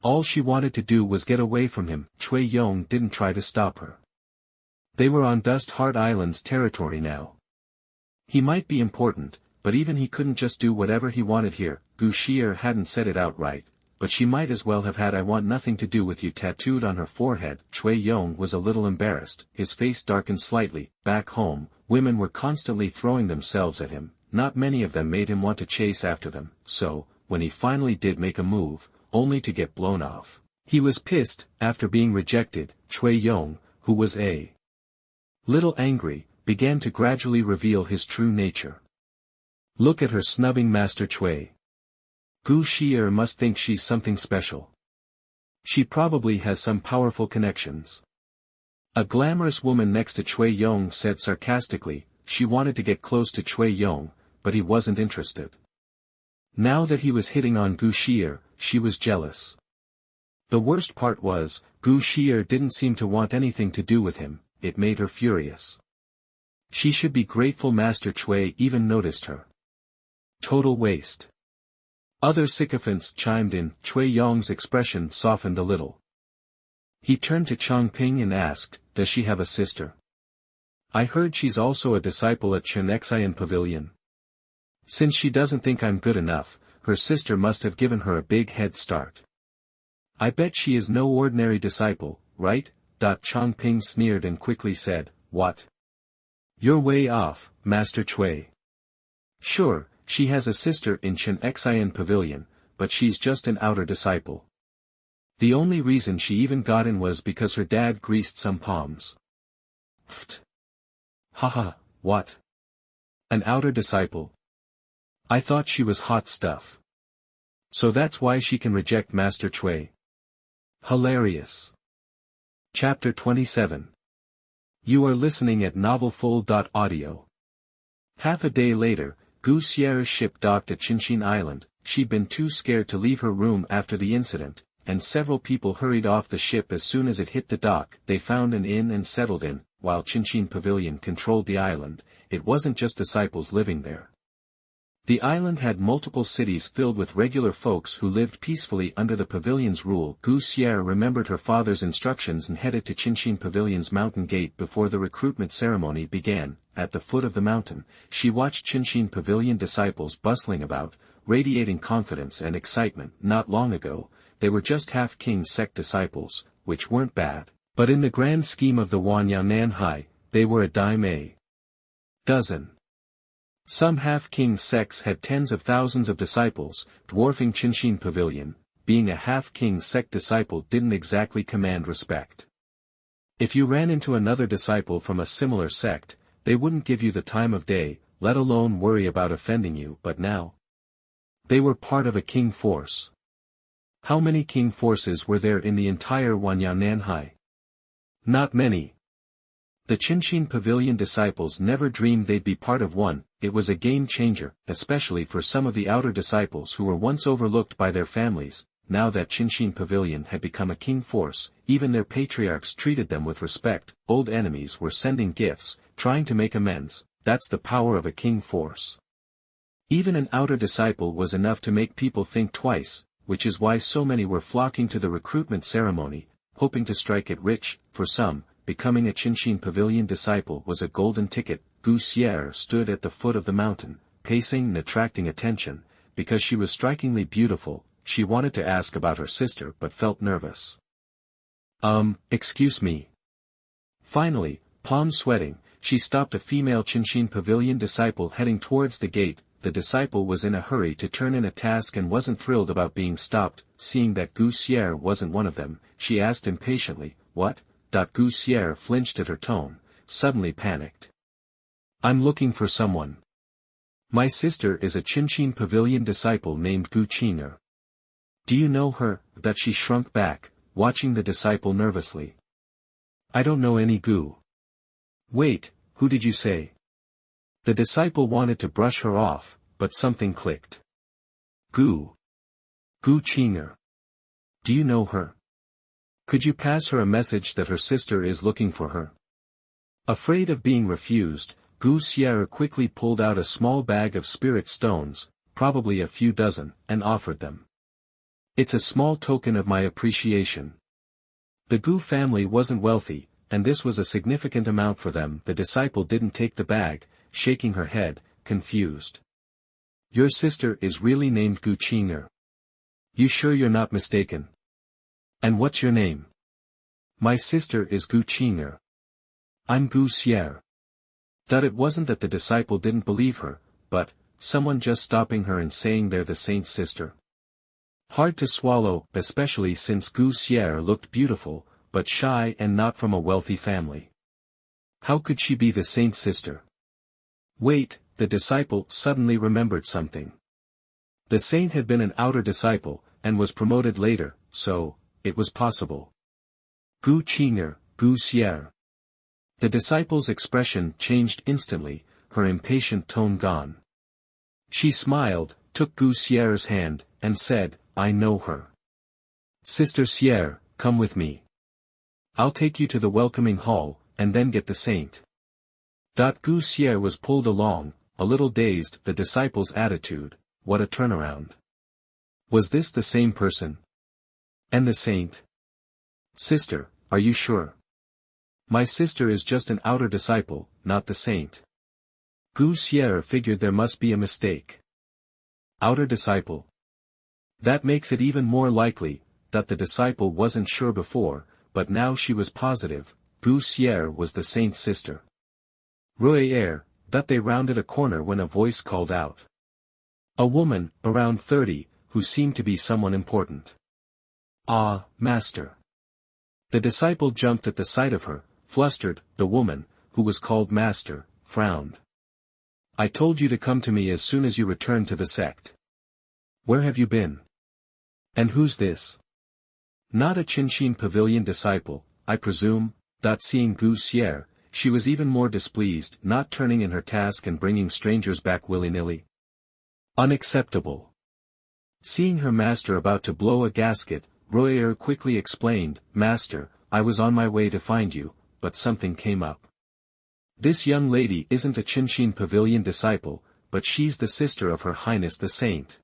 All she wanted to do was get away from him. Cui Yong didn't try to stop her. They were on Dust Heart Island's territory now. He might be important, but even he couldn't just do whatever he wanted here. Gu Shi'er hadn't said it outright, but she might as well have had I want nothing to do with you tattooed on her forehead. Cui Yong was a little embarrassed, his face darkened slightly. Back home, women were constantly throwing themselves at him, not many of them made him want to chase after them, so, when he finally did make a move, only to get blown off. He was pissed. After being rejected, Cui Yong, who was a little angry, began to gradually reveal his true nature. Look at her snubbing Master Cui. Gu Shi'er must think she's something special. She probably has some powerful connections. A glamorous woman next to Cui Yong said sarcastically. She wanted to get close to Cui Yong, but he wasn't interested. Now that he was hitting on Gu Shi'er, she was jealous. The worst part was, Gu Shi'er didn't seem to want anything to do with him. It made her furious. She should be grateful Master Cui even noticed her. Total waste. Other sycophants chimed in. Cui Yong's expression softened a little. He turned to Changqing and asked, does she have a sister? I heard she's also a disciple at Changqing Pavilion. Since she doesn't think I'm good enough, her sister must have given her a big head start. I bet she is no ordinary disciple, right? Changqing sneered and quickly said, what? You're way off, Master Cui. Sure, she has a sister in Changqing Pavilion, but she's just an outer disciple. The only reason she even got in was because her dad greased some palms. Pfft. Haha, what? An outer disciple? I thought she was hot stuff. So that's why she can reject Master Cui. Hilarious. Chapter 27. You are listening at novelfull.audio. Half a day later, Gu Shi'er's ship docked at Changqing Island. She'd been too scared to leave her room after the incident, and several people hurried off the ship as soon as it hit the dock. They found an inn and settled in. While Changqing Pavilion controlled the island, it wasn't just disciples living there. The island had multiple cities filled with regular folks who lived peacefully under the pavilion's rule. Gu Shi'er remembered her father's instructions and headed to Changqing Pavilion's mountain gate before the recruitment ceremony began. At the foot of the mountain, she watched Changqing Pavilion disciples bustling about, radiating confidence and excitement. Not long ago, they were just half-king sect disciples, which weren't bad, but in the grand scheme of the Wanyanan, they were a dime a dozen. Some half-king sects had tens of thousands of disciples, dwarfing Changqing Pavilion. Being a half-king sect disciple didn't exactly command respect. If you ran into another disciple from a similar sect, they wouldn't give you the time of day, let alone worry about offending you. But now, they were part of a king force. How many king forces were there in the entire Wanyanan? Not many. The Changqing Pavilion disciples never dreamed they'd be part of one. It was a game changer, especially for some of the outer disciples who were once overlooked by their families. Now that Changqing Pavilion had become a king force, even their patriarchs treated them with respect. Old enemies were sending gifts, trying to make amends. That's the power of a king force. Even an outer disciple was enough to make people think twice, which is why so many were flocking to the recruitment ceremony, hoping to strike it rich. For some, becoming a Changqing Pavilion disciple was a golden ticket. Gu Shi'er stood at the foot of the mountain, pacing and attracting attention. Because she was strikingly beautiful, she wanted to ask about her sister but felt nervous. Excuse me. Finally, palm sweating, she stopped a female Changqing pavilion disciple heading towards the gate. The disciple was in a hurry to turn in a task and wasn't thrilled about being stopped. Seeing that Gu Xier wasn't one of them, she asked impatiently, "What?" Gu Xier flinched at her tone, suddenly panicked. "I'm looking for someone. My sister is a Changqing pavilion disciple named Gu Qing'er. Do you know her?" She shrunk back, watching the disciple nervously. "I don't know any Gu." "Wait, who did you say?" The disciple wanted to brush her off, but something clicked. Gu Qing'er. Do you know her? Could you pass her a message that her sister is looking for her? Afraid of being refused, Gu Xier quickly pulled out a small bag of spirit stones, probably a few dozen, and offered them. "It's a small token of my appreciation." The Gu family wasn't wealthy, and this was a significant amount for them. The disciple didn't take the bag, shaking her head, confused. "Your sister is really named Gu Qing'er? You sure you're not mistaken? And what's your name?" "My sister is Gu Qing'er. I'm Gu Xier." It wasn't that the disciple didn't believe her, but, someone just stopping her and saying they're the saint's sister. Hard to swallow, especially since Gu Xier looked beautiful, but shy and not from a wealthy family. How could she be the saint's sister? Wait, the disciple suddenly remembered something. The saint had been an outer disciple, and was promoted later, so, it was possible. Gu Qing'er, Gu Xier. The disciple's expression changed instantly, her impatient tone gone. She smiled, took Gu Xier's hand, and said, "I know her. Sister Xier, come with me. I'll take you to the welcoming hall, and then get the saint." Gu Xier was pulled along, a little dazed. The disciple's attitude, what a turnaround. Was this the same person? And the saint? "Sister, are you sure?" "My sister is just an outer disciple, not the saint." Gu Xier figured there must be a mistake. Outer disciple? That makes it even more likely that the disciple wasn't sure before, but now she was positive. Gu Xier was the saint's sister. Royer, they rounded a corner when a voice called out. A woman, around 30, who seemed to be someone important. "Ah, master." The disciple jumped at the sight of her, flustered. The woman, who was called master, frowned. "I told you to come to me as soon as you returned to the sect. Where have you been? And who's this?" "Not a Changqing pavilion disciple, I presume." Seeing Gu Xier, she was even more displeased, not turning in her task and bringing strangers back willy-nilly. Unacceptable. Seeing her master about to blow a gasket, Royer quickly explained, "Master, I was on my way to find you, but something came up. This young lady isn't a Changqing pavilion disciple, but she's the sister of Her Highness the Saint."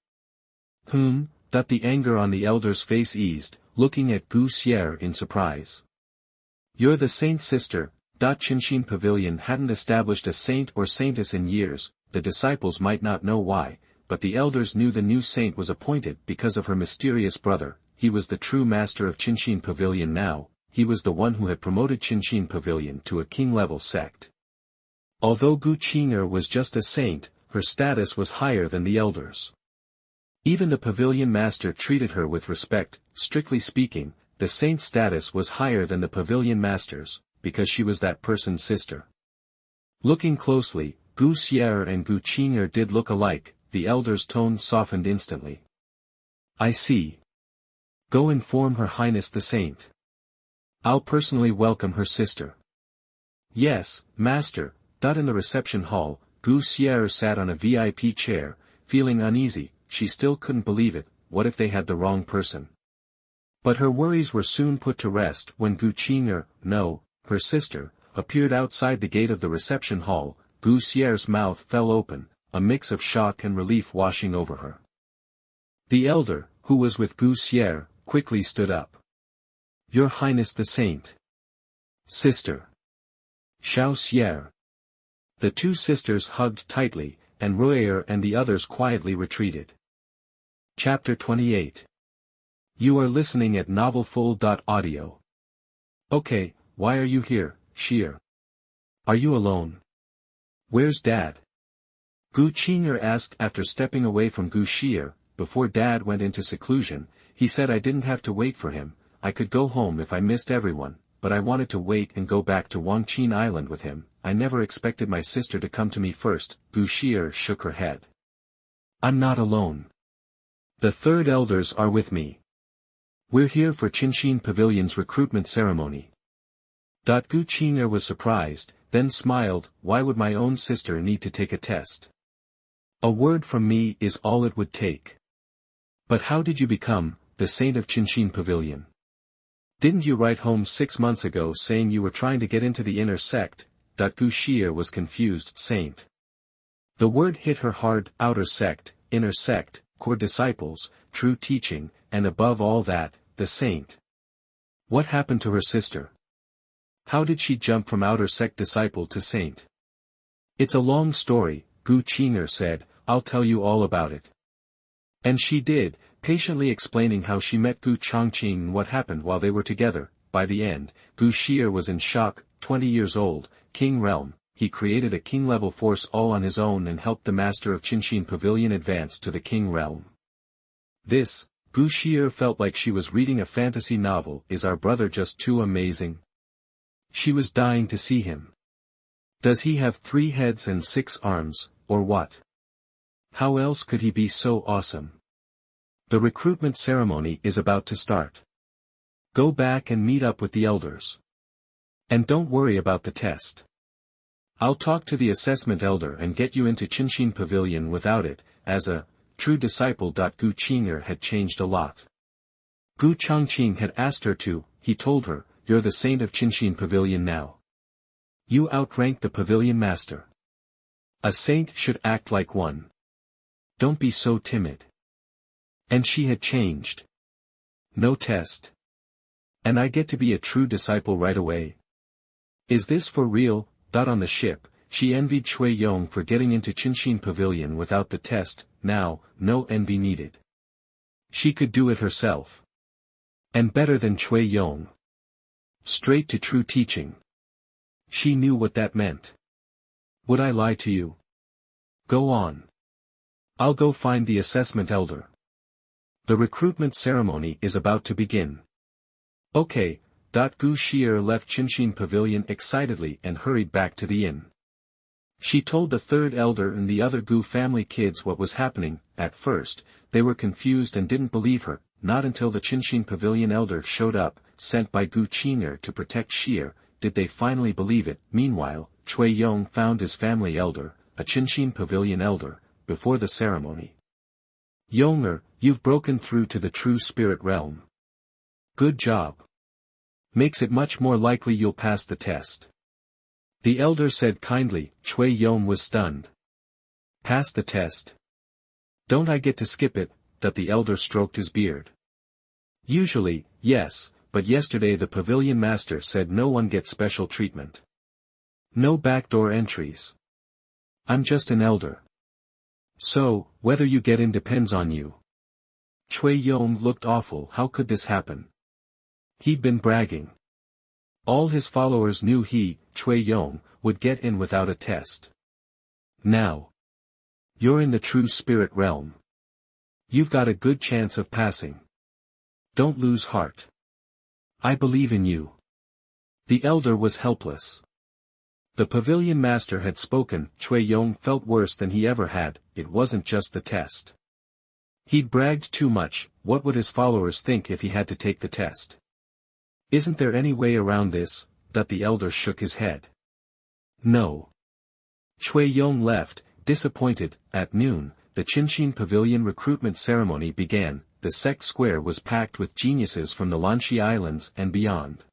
The anger on the elder's face eased, looking at Gu Xier in surprise. "You're the saint's sister." Changqing pavilion hadn't established a saint or saintess in years. The disciples might not know why, but the elders knew the new saint was appointed because of her mysterious brother. He was the true master of Changqing pavilion now. He was the one who had promoted Changqing pavilion to a king-level sect. Although Gu Qing'er was just a saint, her status was higher than the elders. Even the pavilion master treated her with respect. Strictly speaking, the saint's status was higher than the pavilion master's, because she was that person's sister. Looking closely, Gu Xier and Gu Qing'er did look alike. The elder's tone softened instantly. "I see. Go inform Her Highness the Saint. I'll personally welcome her sister." "Yes, master." In the reception hall, Gu Xier sat on a VIP chair, feeling uneasy. She still couldn't believe it. What if they had the wrong person? But her worries were soon put to rest when Gu Qing'er, no, her sister, appeared outside the gate of the reception hall. Gu Xier's mouth fell open, a mix of shock and relief washing over her. The elder, who was with Gu Xier, quickly stood up. "Your Highness the Saint." "Sister." "Xiao Xier." The two sisters hugged tightly, and Royer and the others quietly retreated. Chapter 28. You are listening at novelfull.audio. "Okay, why are you here, Xier?" Are you alone? Where's Dad? Gu Qing'er asked after stepping away from Gu Shi'er. Before Dad went into seclusion, he said I didn't have to wait for him, I could go home if I missed everyone, but I wanted to wait and go back to Wangqin Island with him. I never expected my sister to come to me first. Gu Shi'er shook her head. I'm not alone. The third elders are with me. We're here for Changqing Pavilion's recruitment ceremony. Gu Qing'er was surprised, then smiled. Why would my own sister need to take a test? A word from me is all it would take. But how did you become the saint of Changqing Pavilion? Didn't you write home 6 months ago saying you were trying to get into the inner sect? Gu Shi'er was confused. Saint. The word hit her hard. Outer sect, inner sect, core disciples, true teaching, and above all that, the saint. What happened to her sister? How did she jump from outer sect disciple to saint? It's a long story, Gu Qing'er said. I'll tell you all about it. And she did, patiently explaining how she met Gu Changqing and what happened while they were together. By the end, Gu Shi'er was in shock. 20 years old, king realm, he created a king-level force all on his own and helped the master of Changqing Pavilion advance to the king realm. This, Gu Shi'er felt like she was reading a fantasy novel. Is our brother just too amazing? She was dying to see him. Does he have 3 heads and 6 arms, or what? How else could he be so awesome? The recruitment ceremony is about to start. Go back and meet up with the elders. And don't worry about the test. I'll talk to the assessment elder and get you into Changqing Pavilion without it. As a true disciple. Gu Qing'er had changed a lot. Gu Changqing had asked her to, he told her, you're the saint of Changqing Pavilion now. You outranked the pavilion master. A saint should act like one. Don't be so timid. And she had changed. No test. And I get to be a true disciple right away. Is this for real? On the ship, she envied Cui Yong for getting into Changqing Pavilion without the test. Now, no envy needed. She could do it herself. And better than Cui Yong. Straight to true teaching. She knew what that meant. Would I lie to you? Go on. I'll go find the assessment elder. The recruitment ceremony is about to begin. Okay. Gu Shi'er left Changqing Pavilion excitedly and hurried back to the inn. She told the third elder and the other Gu family kids what was happening. At first, they were confused and didn't believe her. Not until the Changqing Pavilion elder showed up, sent by Gu Qing'er to protect Shi'er, did they finally believe it. Meanwhile, Cui Yong found his family elder, a Changqing Pavilion elder, before the ceremony. Yong'er, you've broken through to the true spirit realm. Good job. Makes it much more likely you'll pass the test. The elder said kindly. Cui Yong was stunned. Pass the test? Don't I get to skip it? The elder stroked his beard. Usually, yes, but yesterday the pavilion master said no one gets special treatment. No backdoor entries. I'm just an elder. So, whether you get in depends on you. Cui Yong looked awful. How could this happen? He'd been bragging. All his followers knew he, Cui Yong, would get in without a test. Now. You're in the true spirit realm. You've got a good chance of passing. Don't lose heart. I believe in you. The elder was helpless. The pavilion master had spoken. Cui Yong felt worse than he ever had. It wasn't just the test. He'd bragged too much. What would his followers think if he had to take the test? Isn't there any way around this? The elder shook his head. No. Cui Yong left, disappointed. At noon, the Changqing Pavilion recruitment ceremony began. The sect square was packed with geniuses from the Lanxi Islands and beyond.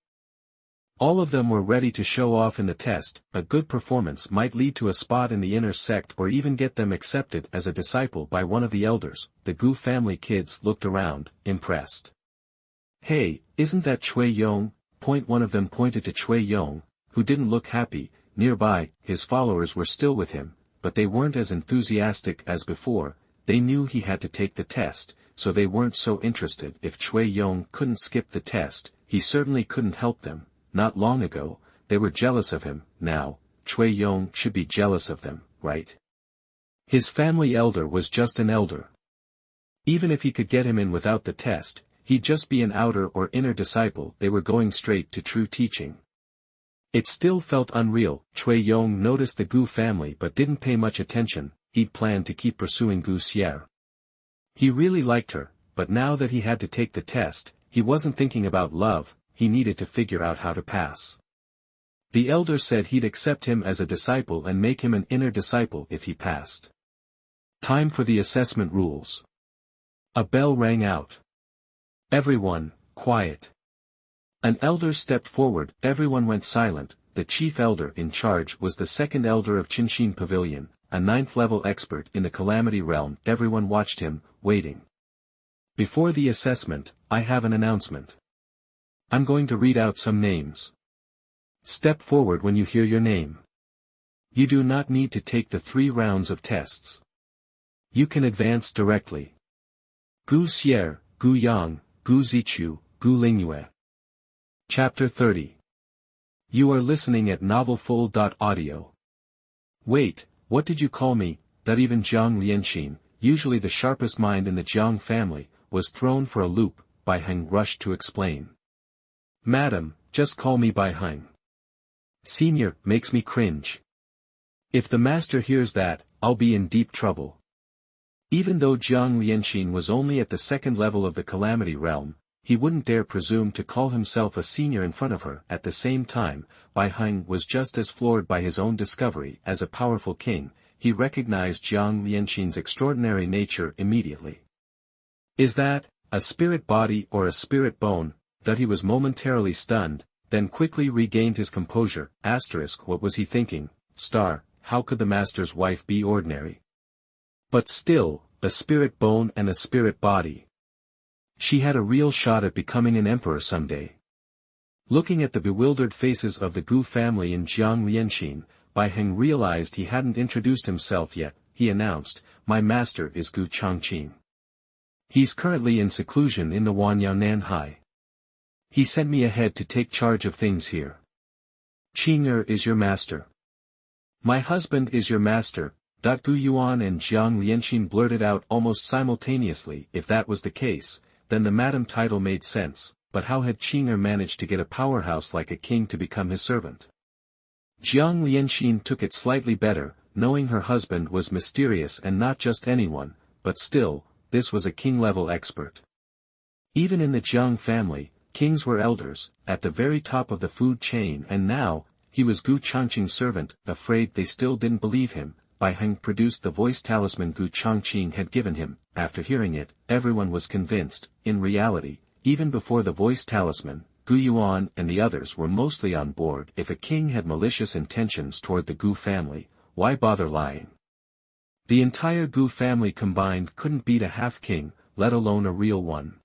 All of them were ready to show off in the test. A good performance might lead to a spot in the inner sect or even get them accepted as a disciple by one of the elders. The Gu family kids looked around, impressed. Hey, isn't that Cui Yong? One of them pointed to Cui Yong, who didn't look happy. Nearby, his followers were still with him, but they weren't as enthusiastic as before. They knew he had to take the test, so they weren't so interested. If Cui Yong couldn't skip the test, he certainly couldn't help them. Not long ago, they were jealous of him. Now, Cui Yong should be jealous of them, right? His family elder was just an elder. Even if he could get him in without the test, he'd just be an outer or inner disciple. They were going straight to true teaching. It still felt unreal. Cui Yong noticed the Gu family but didn't pay much attention. He'd planned to keep pursuing Gu Xier. He really liked her, but now that he had to take the test, he wasn't thinking about love, he needed to figure out how to pass. The elder said he'd accept him as a disciple and make him an inner disciple if he passed. Time for the assessment rules. A bell rang out. Everyone, quiet. An elder stepped forward, everyone went silent. The chief elder in charge was the second elder of Changqing Pavilion, a 9th-level expert in the Calamity Realm. Everyone watched him, waiting. Before the assessment, I have an announcement. I'm going to read out some names. Step forward when you hear your name. You do not need to take the 3 rounds of tests. You can advance directly. Gu Xier, Gu Yang, Gu Zichu, Gu Lingyue. Chapter 30. You are listening at novelfull.audio. Wait, what did you call me? That even Jiang Lianxin, usually the sharpest mind in the Jiang family, was thrown for a loop. Bai Heng rushed to explain. Madam, just call me Bai Heng. Senior makes me cringe. If the master hears that, I'll be in deep trouble. Even though Jiang Lianxin was only at the 2nd level of the Calamity Realm, he wouldn't dare presume to call himself a senior in front of her. At the same time, Bai Heng was just as floored by his own discovery. As a powerful king, he recognized Jiang Lianxin's extraordinary nature immediately. Is that a spirit body or a spirit bone? That he was momentarily stunned, then quickly regained his composure. What was he thinking? How could the master's wife be ordinary? But still, a spirit bone and a spirit body. She had a real shot at becoming an emperor someday. Looking at the bewildered faces of the Gu family and Jiang Lianxin, Bai Heng realized he hadn't introduced himself yet. He announced, "My master is Gu Changqing. He's currently in seclusion in the Wanyao Nanhai. He sent me ahead to take charge of things here." "Qing'er is your master." "My husband is your master." Gu Yuan and Jiang Lianxin blurted out almost simultaneously. If that was the case, then the madam title made sense, but how had Qing'er managed to get a powerhouse like a king to become his servant? Jiang Lianxin took it slightly better, knowing her husband was mysterious and not just anyone, but still, this was a king-level expert. Even in the Jiang family, kings were elders, at the very top of the food chain, and now, he was Gu Changqing's servant. Afraid they still didn't believe him, Bai Heng produced the voice talisman Gu Changqing had given him. After hearing it, everyone was convinced. In reality, even before the voice talisman, Gu Yuan and the others were mostly on board. If a king had malicious intentions toward the Gu family, why bother lying? The entire Gu family combined couldn't beat a half-king, let alone a real one.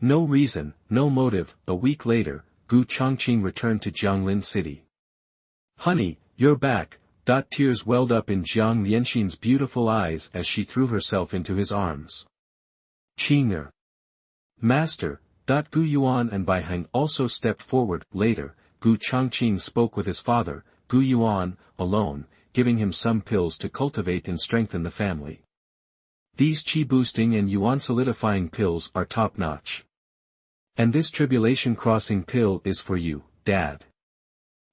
No reason, no motive. A week later, Gu Changqing returned to Jianglin City. "Honey, you're back." Tears welled up in Jiang Lianxin's beautiful eyes as she threw herself into his arms. "Qing'er." "Master." Gu Yuan and Bai Heng also stepped forward. Later, Gu Changqing spoke with his father, Gu Yuan, alone, giving him some pills to cultivate and strengthen the family. "These qi-boosting and yuan-solidifying pills are top-notch. And this tribulation-crossing pill is for you, Dad."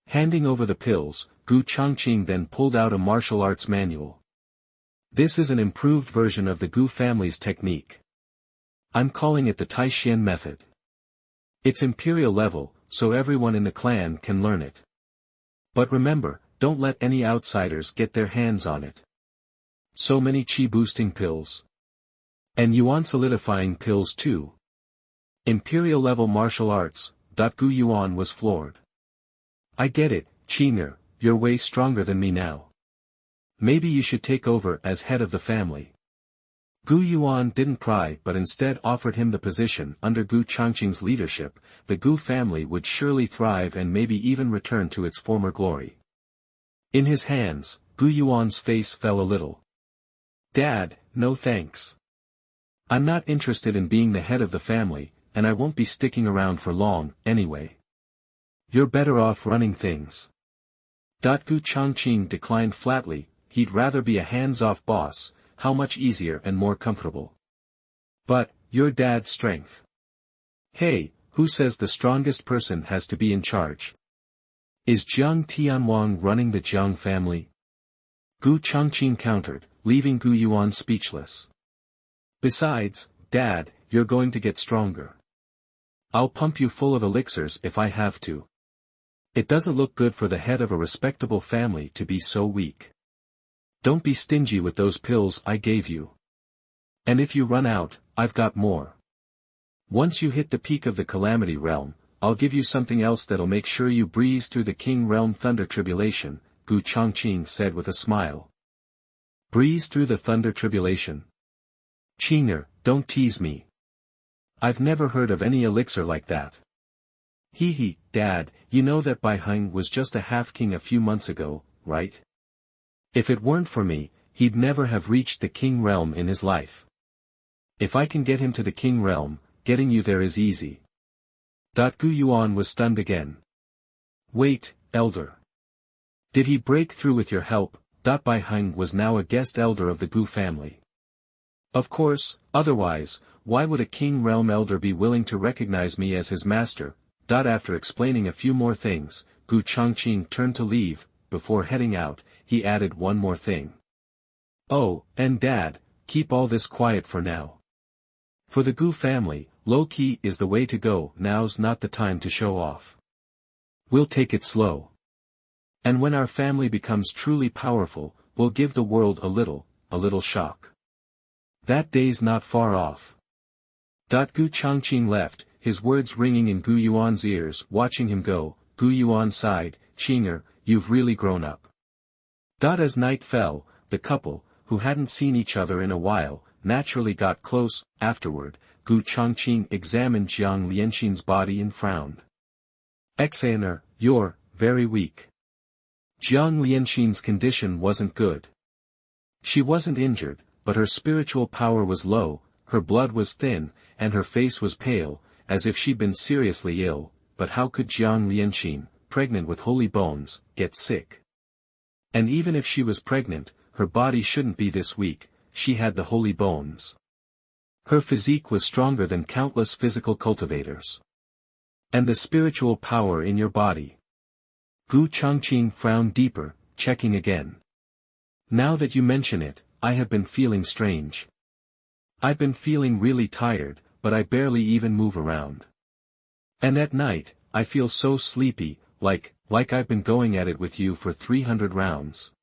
Handing over the pills, Gu Changqing then pulled out a martial arts manual. "This is an improved version of the Gu family's technique. I'm calling it the Taishan method. It's imperial level, so everyone in the clan can learn it. But remember, don't let any outsiders get their hands on it. So many qi-boosting pills. And yuan-solidifying pills too. Imperial level martial arts." Gu Yuan was floored. "I get it, Qing'er, you're way stronger than me now. Maybe you should take over as head of the family." Gu Yuan didn't cry but instead offered him the position. Under Gu Changqing's leadership, the Gu family would surely thrive and maybe even return to its former glory. In his hands, Gu Yuan's face fell a little. "Dad, no thanks. I'm not interested in being the head of the family, and I won't be sticking around for long, anyway. You're better off running things." Gu Changqing declined flatly. He'd rather be a hands-off boss, how much easier and more comfortable. But, your dad's strength. Hey, who says the strongest person has to be in charge? Is Jiang Tianwang running the Jiang family? Gu Changqing countered, leaving Gu Yuan speechless. Besides, Dad, you're going to get stronger. I'll pump you full of elixirs if I have to. It doesn't look good for the head of a respectable family to be so weak. Don't be stingy with those pills I gave you. And if you run out, I've got more. Once you hit the peak of the Calamity Realm, I'll give you something else that'll make sure you breeze through the King Realm Thunder Tribulation, Gu Changqing said with a smile. Breeze through the Thunder Tribulation? Qing'er, don't tease me. I've never heard of any elixir like that. Hee, Dad, you know that Bai Heng was just a half-king a few months ago, right? If it weren't for me, he'd never have reached the King Realm in his life. If I can get him to the King Realm, getting you there is easy. Gu Yuan was stunned again. Wait, Elder. Did he break through with your help? Bai Heng was now a guest elder of the Gu family. Of course, otherwise, why would a King Realm elder be willing to recognize me as his master? After explaining a few more things, Gu Changqing turned to leave. Before heading out, he added one more thing. Oh, and Dad, keep all this quiet for now. For the Gu family, low-key is the way to go. Now's not the time to show off. We'll take it slow. And when our family becomes truly powerful, we'll give the world a little shock. That day's not far off. Gu Changqing left, his words ringing in Gu Yuan's ears. Watching him go, Gu Yuan sighed, Qing'er, you've really grown up. As night fell, the couple, who hadn't seen each other in a while, naturally got close. Afterward, Gu Changqing examined Jiang Lianxin's body and frowned. Xaner, you're very weak. Jiang Lianxin's condition wasn't good. She wasn't injured, but her spiritual power was low, her blood was thin, and her face was pale, as if she'd been seriously ill. But how could Jiang Lianxin, pregnant with holy bones, get sick? And even if she was pregnant, her body shouldn't be this weak. She had the holy bones. Her physique was stronger than countless physical cultivators. And the spiritual power in your body. Gu Changqing frowned deeper, checking again. Now that you mention it, I have been feeling strange. I've been feeling really tired, but I barely even move around. And at night, I feel so sleepy, like I've been going at it with you for 300 rounds.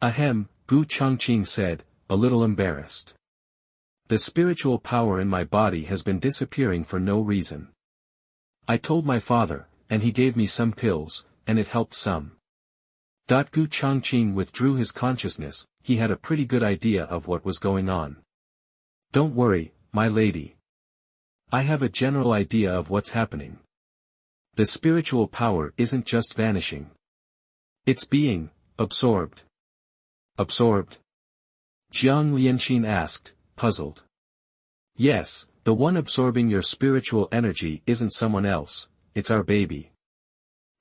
Ahem, Gu Changqing said, a little embarrassed. The spiritual power in my body has been disappearing for no reason. I told my father, and he gave me some pills, and it helped some. Gu Changqing withdrew his consciousness. He had a pretty good idea of what was going on. Don't worry, my lady. I have a general idea of what's happening. The spiritual power isn't just vanishing. It's being absorbed. Absorbed? Jiang Lianxin asked, puzzled. Yes, the one absorbing your spiritual energy isn't someone else, it's our baby.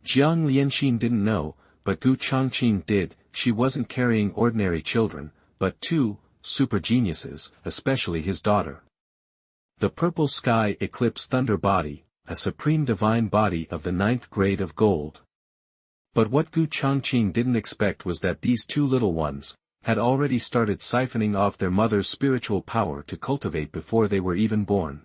Jiang Lianxin didn't know, but Gu Changqing did. She wasn't carrying ordinary children, but two super geniuses, especially his daughter. The purple sky Eclipse thunder body, a supreme divine body of the 9th grade of gold. But what Gu Changqing didn't expect was that these two little ones had already started siphoning off their mother's spiritual power to cultivate before they were even born.